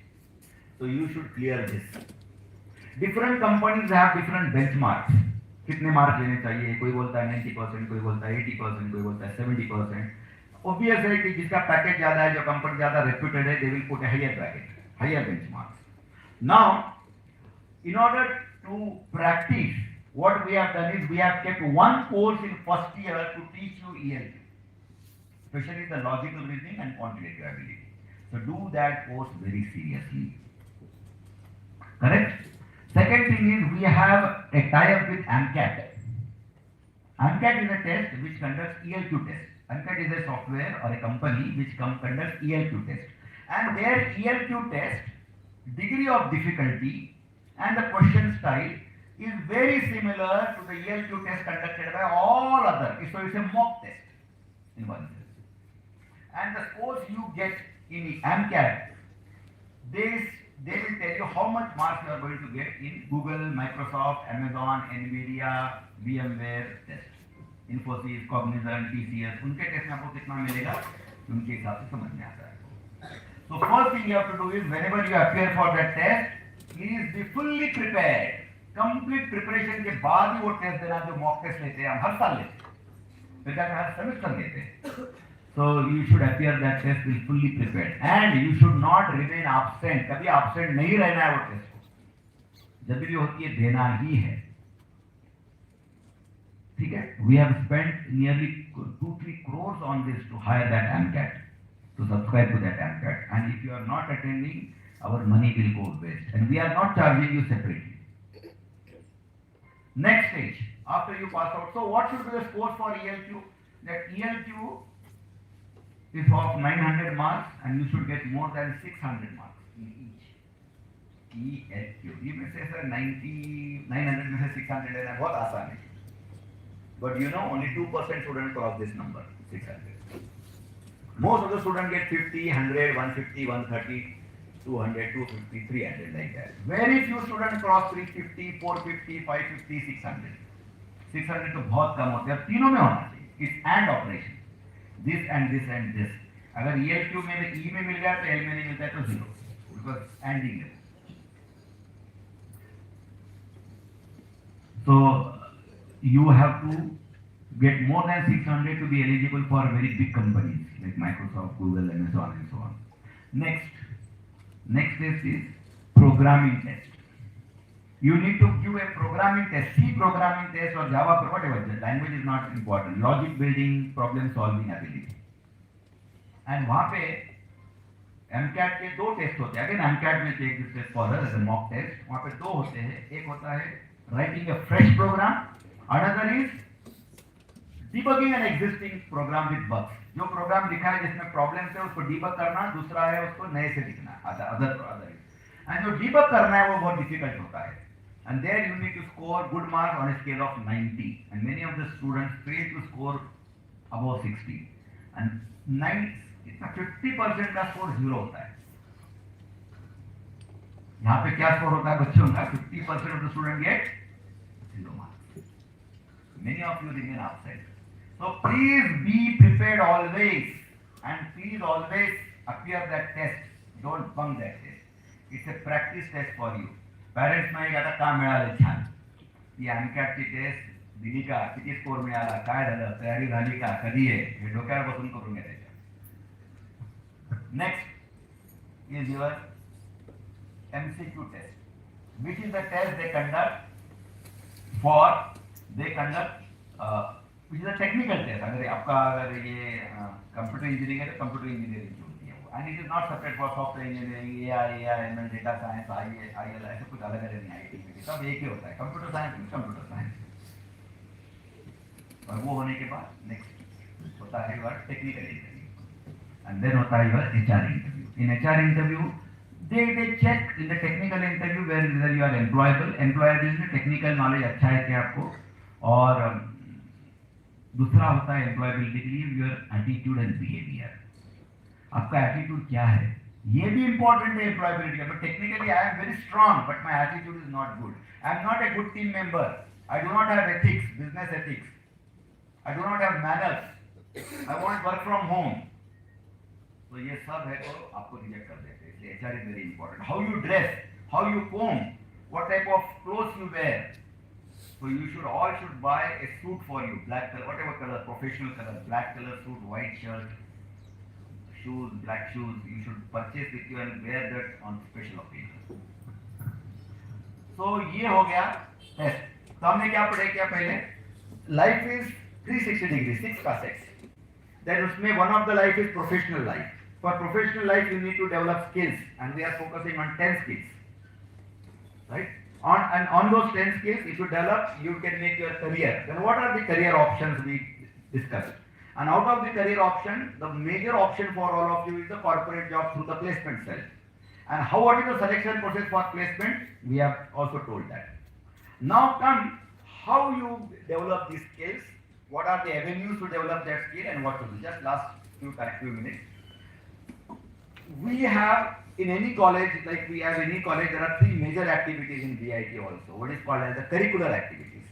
So you should clear this. Different companies have different benchmarks. कितने mark लेने चाहिए, कोई बोलता है 90%, कोई बोलता है 80%, कोई बोलता है 70%. Obvious है कि जिसका पैकेज ज्यादा है, जो कंपनी ज्यादा रेप्यूटेड है, they will put a higher bracket, higher benchmarks. Now, in order to practice, what we have done is we have kept one course in first year to teach you ELQ, especially the logical reasoning and quantitative ability. So do that course very seriously. Correct? Second thing is we have a tie-up with AMCAT. AMCAT is a test which conducts ELQ test. AMCAT is a software or a company which conducts ELQ test. And their ELQ test, degree of difficulty and the question style is very similar to the ELQ test conducted by all other. So it's a mock test in one sense. And the scores you get in the AMCAT, they will tell you how much marks you are going to get in Google, Microsoft, Amazon, Nvidia, VMware test. Infosys, Cognizant, TCS, उनके test में आपको कितना मिलेगा, उनके हिसाब से समझ में आता है. So first thing you have to do is whenever you appear for that test, please be fully prepared. Complete preparation के बाद ही वो टेस्ट देना, जो मॉक टेस्ट लेते हैं हम हर साल लेते हैं, फिर क्या हर सेमेस्टर लेते हैं. So you should appear that test with fully prepared and you should not remain absent. कभी absent नहीं रहना है वो टेस्ट, जब भी होती है देना ही है. ठीक है? We have spent nearly 2-3 crores on this to hire that AMCAT, to subscribe to that AMCAT, and if you are not attending, our money will go waste, and we are not charging you separately. Next stage, after you pass out, so what should be the score for ELQ? That ELQ is of 900 marks, and you should get more than 600 marks in each. ELQ. You may say, sir, 900 में से 600 लेना बहुत आसान है. But you know, only 2% students cross this number, 600. Most of the students get 50, 100, 150, 130, 200, 250, 300 like that. Very few students cross 350, 450, 550, 600. 600 तो बहुत कम होते हैं. तीनों में होना चाहिए. It's and operation. This and this and this. अगर ELQ में E में मिल गया तो L में नहीं मिलता है तो 0. Because ending है. So you have to get more than 600 to be eligible for very big companies like Microsoft, Google, Amazon and so on. Next test is programming test. You need to give a programming test, C programming test or Java, whatever. The language is not important. Logic building, problem solving ability. And वहाँ पे MCAT के 2 test होते हैं. Again MCAT will take this test for us as a mock test. वहाँ पे 2 होते हैं. एक होता है writing a fresh program. Another is debugging an existing program with bugs. जो प्रोग्राम लिखा है जिसमें प्रॉब्लम्स है उसको डीबग करना, दूसरा है उसको नए से लिखना, अदर. एंड जो डीबग करना है वो बहुत डिफिकल्ट होता है. And there you need to score good marks on a scale of 90. And many of the students fail to score above 60. And 50% का स्कोर 0 होता है. यहाँ पे क्या स्कोर होता है बच्चों का? 50% of the student get 0 marks. Many of you remain absent. So please be prepared always, and please always appear that test. Don't bunk that test. It's a practice test for you. Parents नाही आता का मिळालं छान. ती AMCAT ची test दिली का, किती स्कोर मिळाला, काय झालं, तयारी झाली का, कधी आहे, हे डोक्यावर बसून करून घ्यायचं. Next is your MCQ test, which is the test they conduct which is a technical test. अगर आपका अगर ये कंप्यूटर इंजीनियरिंग है तो कंप्यूटर इंजीनियरिंग की होती है वो, and it is not separate for software engineering, ML, data science, IL ऐसे कुछ अलग अलग नहीं, आईटी में सब एक ही होता है, कंप्यूटर साइंस में कंप्यूटर साइंस। और वो होने के बाद नेक्स्ट होता है your technical interview, and then होता है your HR interview. In HR interview they check in the technical interview whether you are employable technical knowledge अच्छा है क्या आपको, और दूसरा होता है एम्प्लॉयबिलिटी के लिए योर एटीट्यूड एंड बिहेवियर, आपका एटीट्यूड क्या है, ये भी इंपॉर्टेंट है एम्प्लॉयबिलिटी का। But technically I am very strong but my attitude is not good, I am not a good team member, I do not have ethics, business ethics, I do not have manners, I want work from home, तो ये सब है तो आपको reject कर देते हैं। इसलिए HR is very important. How you dress, how you come, what type of clothes you wear, so you should all should buy a suit for you, black color, whatever color, professional color, black color suit, white shirt, shoes, black shoes, you should purchase with you and wear that on special occasion. So ये हो गया test. तो हमने क्या पढ़े, क्या पहले life is 360 degree, 6 का 6, then उसमें one of the life is professional life. For professional life you need to develop skills and we are focusing on 10 skills, right? On those 10 skills if you develop you can make your career. Then what are the career options we discussed, and out of the career option the major option for all of you is the corporate job through the placement cell. And what is the selection process for placement, we have also told that. Now come how you develop these skills, what are the avenues to develop that skill and what to do. Just last few minutes, we have in any college, like we have any college, there are 3 major activities in VIT also, what is called as the curricular activities.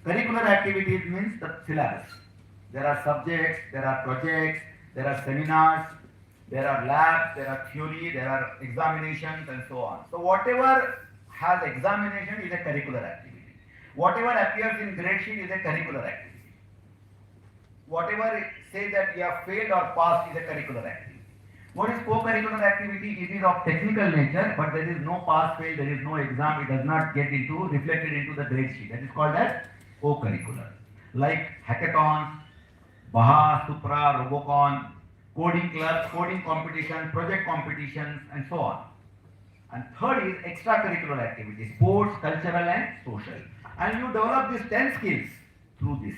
Curricular activities means the syllabus. There are subjects, there are projects, there are seminars, there are labs, there are theory, there are examinations and so on. So whatever has examination is a curricular activity. Whatever appears in grade sheet is a curricular activity. Whatever says that you have failed or passed is a curricular activity. What is co-curricular activity? It is of technical nature, but there is no pass fail, there is no exam, it does not get reflected into the grade sheet. That is called as co-curricular. Like hackathons, Baha, Supra, Robocon, coding clubs, coding competitions, project competitions and so on. And third is extracurricular activities, sports, cultural and social. And you develop these 10 skills through these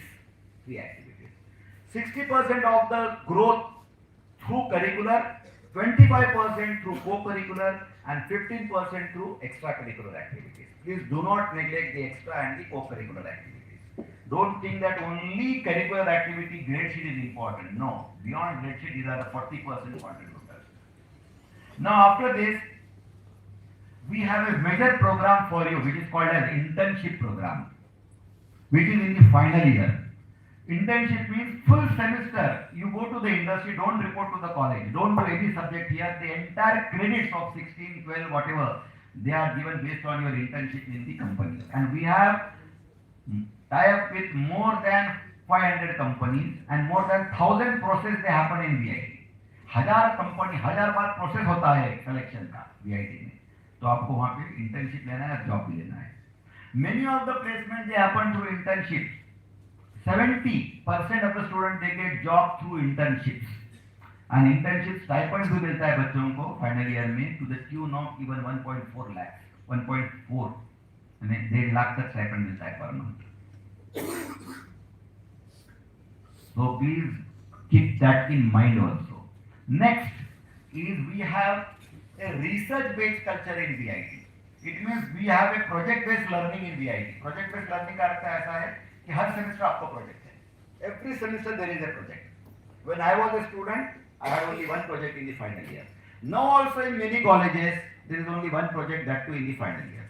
3 activities. 60% of the growth through curricular, 25% through co-curricular and 15% through extracurricular activities. Please do not neglect the extra and the co-curricular activities. Don't think that only curricular activity grade sheet is important. No, beyond grade sheet these are the 40% contributors. Now after this we have a major program for you which is called as internship program, which is in the final year. Internship means full semester you go to the industry, don't report to the college, don't do any subject here, the entire credits of 16, 12 whatever they are given based on your internship in the company. And we have tie up with more than 500 companies and more than 1000 process they happen in VIT. 1000 company 1000 bar process होता है selection का VIT में, तो आपको वहां पे internship लेना है, जॉब भी लेना है. Many of the placements they happen through internships. 70% of the students they get job through internships. And internship stipend भी मिलता है बच्चों को फाइनल ईयर में to the tune of even 1.4 lakhs, 1.4 यानी 1.5 लाख तक stipend मिलता है per month. So please keep that in mind also. Next is we have a research-based culture in VIT. It means we have a project-based learning in VIT. Project-based learning का अर्थ ऐसा है कि हर semester आपको project है. Every semester there is a project. When I was a student, I had only one project in the final year. Now also in many colleges there is only one project, that too in the final year.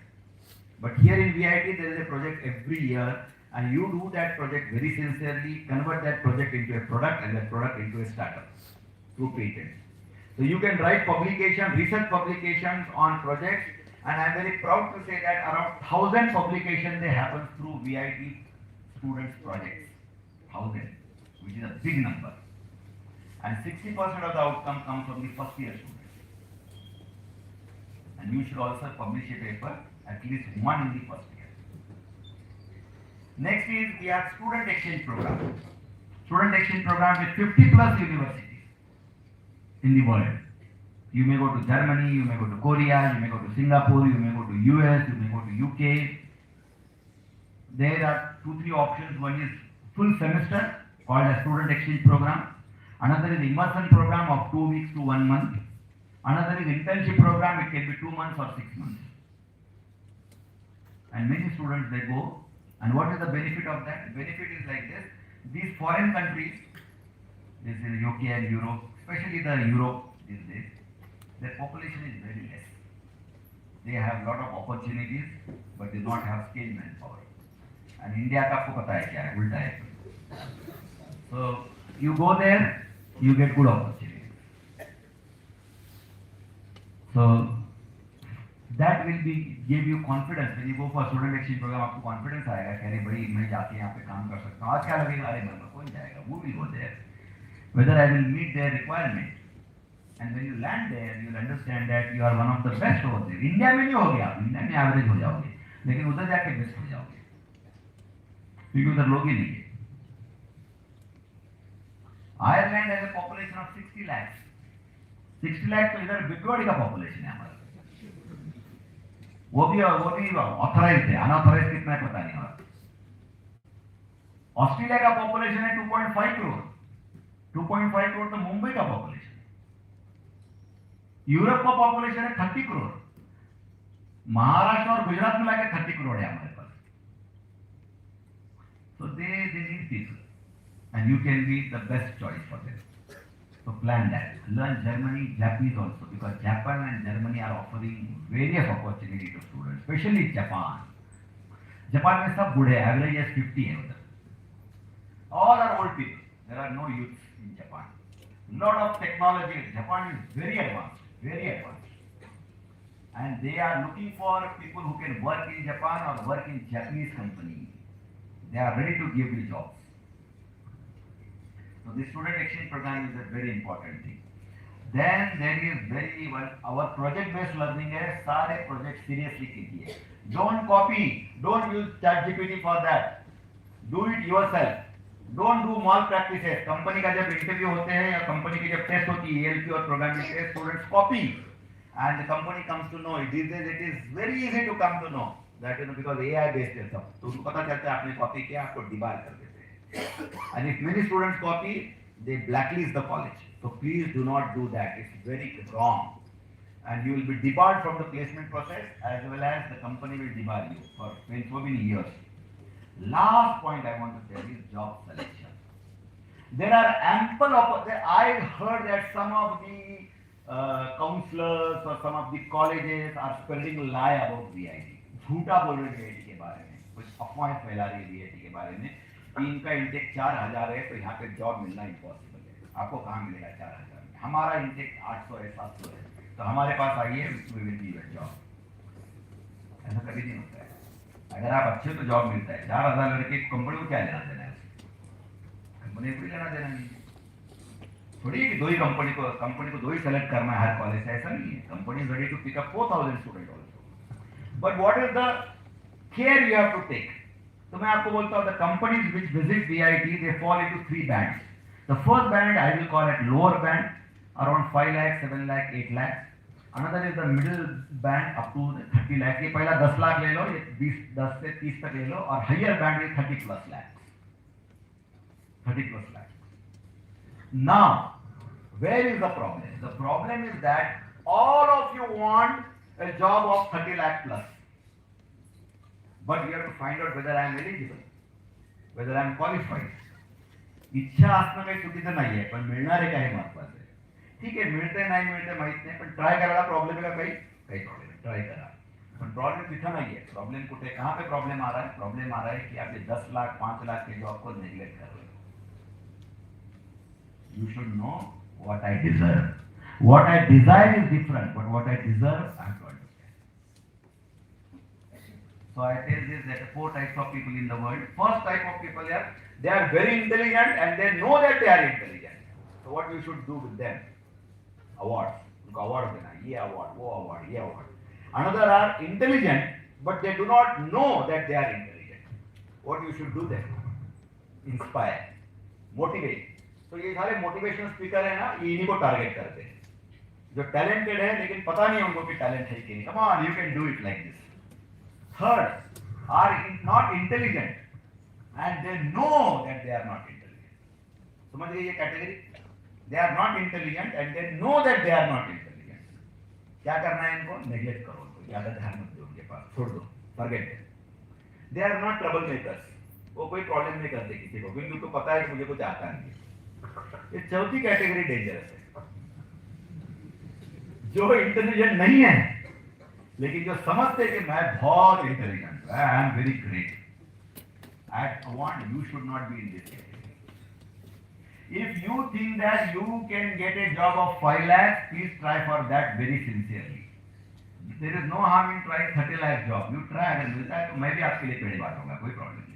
But here in VIT there is a project every year, and you do that project very sincerely, convert that project into a product and that product into a startup through patents. So you can write publication, research publications on projects, and I am very proud to say that around 1000 publications they happen through VIT students projects. 1000, which is a big number. And 60% of the outcome comes from the first year students. And you should also publish a paper, at least one in the first year. Next is we have student exchange program. Student exchange program with 50 plus universities in the world. You may go to Germany, you may go to Korea, you may go to Singapore, you may go to US, you may go to UK. There are 2-3 options. One is full semester called a student exchange program. Another is immersion program of 2 weeks to 1 month. Another is internship program, it can be 2 months or 6 months. And many students they go. And what is the benefit of that? The benefit is like this. These foreign countries, this is UK and Europe, especially the Europe these days, their population is very less. They have lot of opportunities, but they do not have skilled manpower. And India का आपको पता है क्या है, उल्टा है. So you go there, you get good opportunities. So that will be give you confidence when you go for student exchange program. आपको confidence आएगा कि अरे बड़ी मैं जाके यहाँ पे काम कर सकता हूँ. आज क्या लगेगा, अरे मेरे को कौन जाएगा, वो भी go there. Whether I will meet their requirement. And when you land there, you will understand that you are one of the best over there. India में नहीं हो गया, इंडिया में एवरेज हो जाओगे, लेकिन उधर जाके बेस्ट हो जाओगे, क्योंकि उधर लोग ही नहीं है. Ireland has a population of 60 lakhs. 60 lakh तो इधर बिगवाड़ी का पॉपुलेशन है हमारा. वो भी ऑथराइज्ड है, अनऑथराइज्ड कितना है पता नहीं हमारा. ऑस्ट्रेलिया का पॉपुलेशन है 2.5 करोड़. 2.5 करोड़ तो मुंबई का पॉपुलेशन. यूरोप का पॉपुलेशन है 30 करोड़. महाराष्ट्र और गुजरात मिला के 30 करोड़ है हमारे पास. So they need people, and you can be the best choice for them. So plan that. Learn Germany, Japanese also, because Japan and Germany are offering various opportunities to students, especially Japan. Japan में सब बूढ़े, average is 50 है उधर. All are old people. There are no youths in Japan. Lot of technology. Japan is very advanced, very advanced. And they are looking for people who can work in Japan or work in Japanese companies. They are ready to give you jobs. So the student exchange program is a very important thing. Then there is our project-based learning है. सारे project seriously कीजिए. Don't copy. Don't use ChatGPT for that. Do it yourself. Don't do malpractices. Company का जब interview होते हैं या company की जब टेस्ट होती है, ELP और programming test, students copy, and the company comes to know it. These days it is very easy to come to know that, because AI based है सब, तो उनको पता चलता है आपने कॉपी किया, आपको डिबार कर देते हैं. And if many students copy, they blacklist the college. So please do not do that. It's very wrong, and you will be debarred from the placement process, as well as the company will debar you for so many years. Last point I want to tell is job selection. There are ample opportunities. I heard that some of the counselors or some of the colleges are spreading lie about VIT. झूठा बोल रहे हैं VIT के बारे में, कुछ अफवाहें फैला रही है VIT के बारे में कि इनका इंटेक 4000 है तो यहाँ पे जॉब मिलना इम्पॉसिबल है. आपको कहाँ मिलेगा 4000 में? हमारा इंटेक 800 है, 700 है, तो हमारे पास आइए, we will give you job. ऐसा कभी नहीं होता है. अगर आप अच्छे तो जॉब मिलता है. 4000 लड़के कंपनी को क्या लेना देना है? कंपनी को लेना देना नहीं. थोड़ी कि कंपनी को दो ही सेलेक्ट करना है हर कॉलेज से, ऐसा नहीं है. Company is ready to pick up 4000 student also. But what is the care you have to take? तो मैं आपको बोलता हूं, the companies which visit VIT, they fall into 3 bands. The first band I will call it lower band, around 5 lakh, 7 lakh, 8 lakh. Another is the middle band up to 30 lakh. ये पहला 10 लाख ले लो, ये 10 से 30 तक ले लो, और higher band is 30 plus lakhs. 30 plus lakhs. Now, where is the problem? The problem is that all of you want a job of 30 lakh plus. But you have to find out whether I am eligible, whether I am qualified. इच्छा असणं काही चुकीचं नाहीये, पण मिळणारे काही महत्वाचं आहे. ठीक है, मिळते नाही मिळते माहित नाही, पण ट्राय करायला प्रॉब्लेम है का? काही प्रॉब्लेम है, ट्राय करा. पण प्रॉब्लेम तिथं नाही है. प्रॉब्लेम कुठे, कहाँ पे प्रॉब्लेम आ रहा है? प्रॉब्लेम आ रहा है कि आप 10 लाख 5 लाख के जॉब को नेग्लेक्ट कर रहे हो. You should know what I deserve. What I desire is different, but what I deserve I have to understand. So I tell this that 4 types of people in the world. First type of people are, they are very intelligent and they know that they are intelligent. So what you should do with them? Awards. उनको award देना, ये award, वो award, ये award. Another are intelligent but they do not know that they are intelligent. what you should do then? Inspire, motivate. तो ये सारे motivational speaker है ना, ये इन्हीं को टारगेट करते हैं जो टैलेंटेड है लेकिन पता नहीं उनको कि टैलेंट है कि नहीं. Come on, you can do it like this. Third, are not intelligent and they know that they are not intelligent. समझ गए ये category? They are not intelligent and they know that they are not intelligent. क्या करना है इनको? Neglect करो उनको, ज्यादा ध्यान मत दो उनके पास, छोड़ दो, forget. They are not trouble makers. वो कोई प्रॉब्लम नहीं करते किसी को, क्योंकि उनको पता है कि मुझे कुछ आता नहीं है. ये चौथी कैटेगरी डेंजरस है, जो इंटेलिजेंट नहीं है लेकिन जो समझते हैं कि मैं बहुत intelligent, I am very great. I want you should not be in this category. If you think that you can get a job of 5 lakhs, please try for that very sincerely. There is no harm in trying 30 lakh job. You try, अगर मिलता है तो मैं भी आपके लिए पेड़ बांटूंगा, कोई प्रॉब्लम नहीं.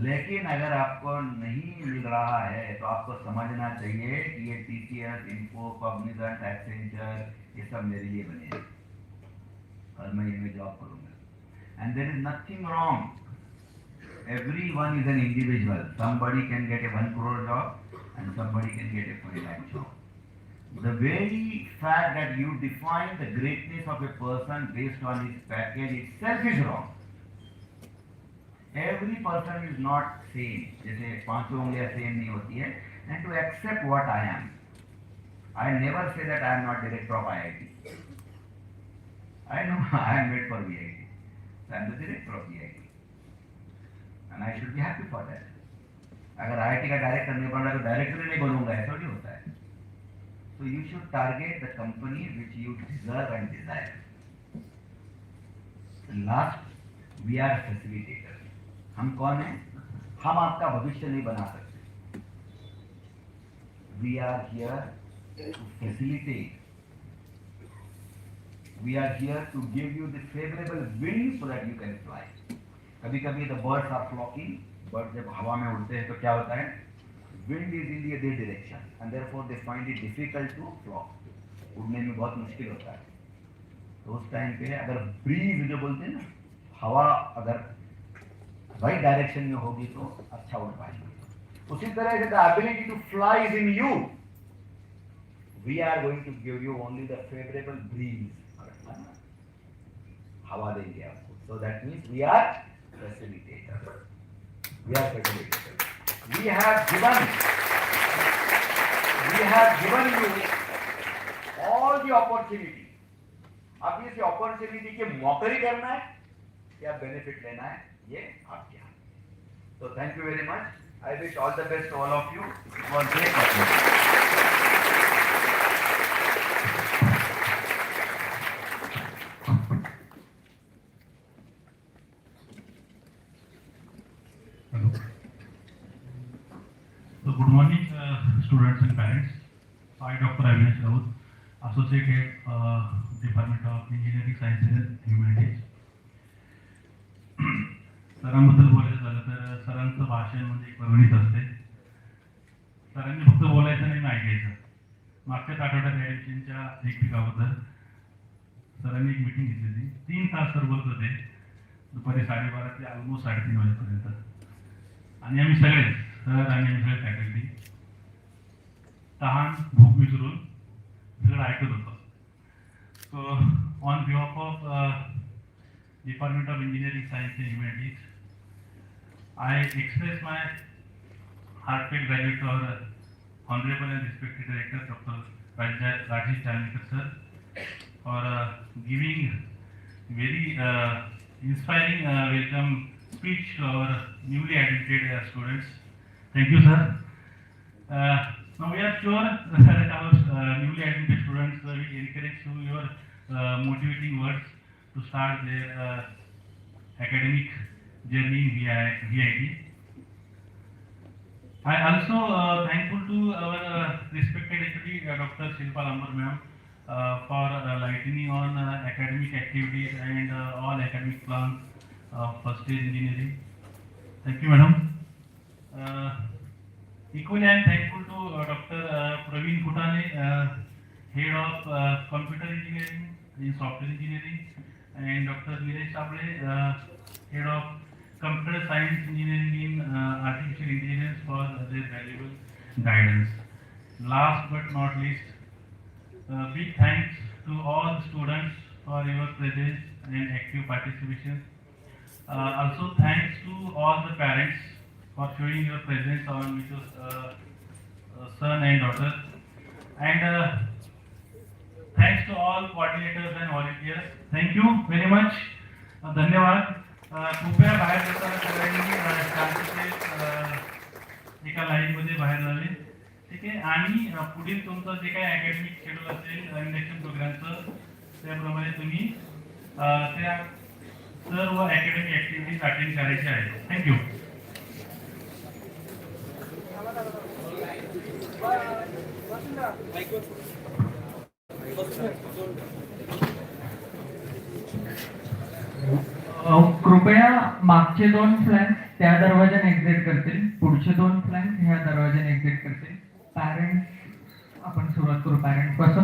लेकिन अगर आपको नहीं मिल रहा है तो आपको समझना चाहिए कि ये टीसीएस, इन्फो, कॉग्निजेंट, एक्सेंचर, ये सब मेरे लिए बने हैं और मैं इनमें जॉब करूंगा. And there is nothing wrong. Everyone is an individual. Somebody can get a 1 crore job and somebody can get a 5 lakh job. The very fact that you define the greatness of a person based on his package itself is wrong. Every person is not same. जैसे पांचों उंगलियां same नहीं होती है. And to accept what I am, I never say that I am not director of IIT. I know I am made for VIT. So I am the director of VIT, and I should be happy for that. अगर IIT का director नहीं बन रहा तो director ही नहीं बनूंगा, ऐसा नहीं होता है. So you should target the company which you deserve and desire. And last, we are facilitators. हम कौन हैं? हम आपका भविष्य नहीं बना सकते. We are here to facilitate. We are here to give you the favorable wind so that you can fly. कभी कभी the birds are flocking. Birds जब हवा में उड़ते हैं तो क्या होता है? Wind is in their direction and therefore they find it difficult to flock. उड़ने में बहुत मुश्किल होता है. तो उस टाइम पे अगर ब्रीज जो बोलते हैं ना, हवा अगर राइट डायरेक्शन में होगी तो अच्छा उड़ पाएंगे. उसी तरह से the ability to fly is in you. We are going to give you only the favourable breeze. हवा देंगे आपको. So that means we are facilitator. We are facilitator. We have given you all the opportunity. अब इस opportunity की मौकरी करना है या benefit लेना है, ये आपके हाथ. तो thank you very much. I wish all the best to all of you. It was great. Hello. So good morning, students and parents. I, Dr. Avinash Raut, Associate Head, Department of Engineering Sciences and Humanities. सरांबद्दल बोलायचं झालं तर सरांचं भाषण म्हणजे एक वर्णित असते. सरांनी फक्त बोलायचं नाही, ऐकायचं. मागच्याच आठवड्यात ॲडमिशनच्या एकमेकाबद्दल सरांनी एक मीटिंग घेतली. 3 तास सर बोलत होते, दुपारी 12:30 ते ऑलमोस्ट 3:30 वाजेपर्यंत. आणि आम्ही सगळे सर आणि आम्ही सगळे फॅकल्टी तहान भूक विसरून सगळं ऐकत होतो. So on behalf of Department of Engineering, Science and Humanities, I express my heartfelt gratitude to our Honorable and respected Director, Dr. Rajesh Jalnikar sir, for giving very inspiring welcome speech to our newly admitted students. Thank you, sir. Now we are sure that our newly admitted students will encourage through your motivating words to start their academic journey in VIT. I also thankful to our respected HOD, Dr. Shilpa Lambar ma'am, for lightening on academic activities and all academic plans of first year engineering. Thank you, madam. Equally, I am thankful to Dr. Praveen Kutane, Head of Computer Engineering in Software Engineering, and Dr. Nilesh Sable, Head of computer science, engineering, artificial intelligence for their valuable guidance. Last but not least, big thanks to all the students for your presence and active participation. Also thanks to all the parents for showing your presence on with your son and daughter. And thanks to all coordinators and volunteers. Thank you very much. धन्यवाद. कृपया बाहेर जाताना सगळ्यांनी शांततेत एका लाईनमध्ये बाहेर जावे. ठीक आहे. आणि पुढील तुमचं जे काही अकॅडमिक शेड्यूल असेल इंडक्शन प्रोग्रामचं त्याप्रमाणे तुम्ही त्या सर्व अकॅडमिक ॲक्टिव्हिटीज अटेंड करायच्या आहेत. थँक्यू. कृपया मागचे 2 फ्लॅग्स त्या दरवाजाने एक्झिट करतील, पुढचे 2 फ्लॅग्स ह्या दरवाजाने एक्झिट करतील. पॅरेंट्स, आपण सुरुवात करू पॅरेंट्स पासून.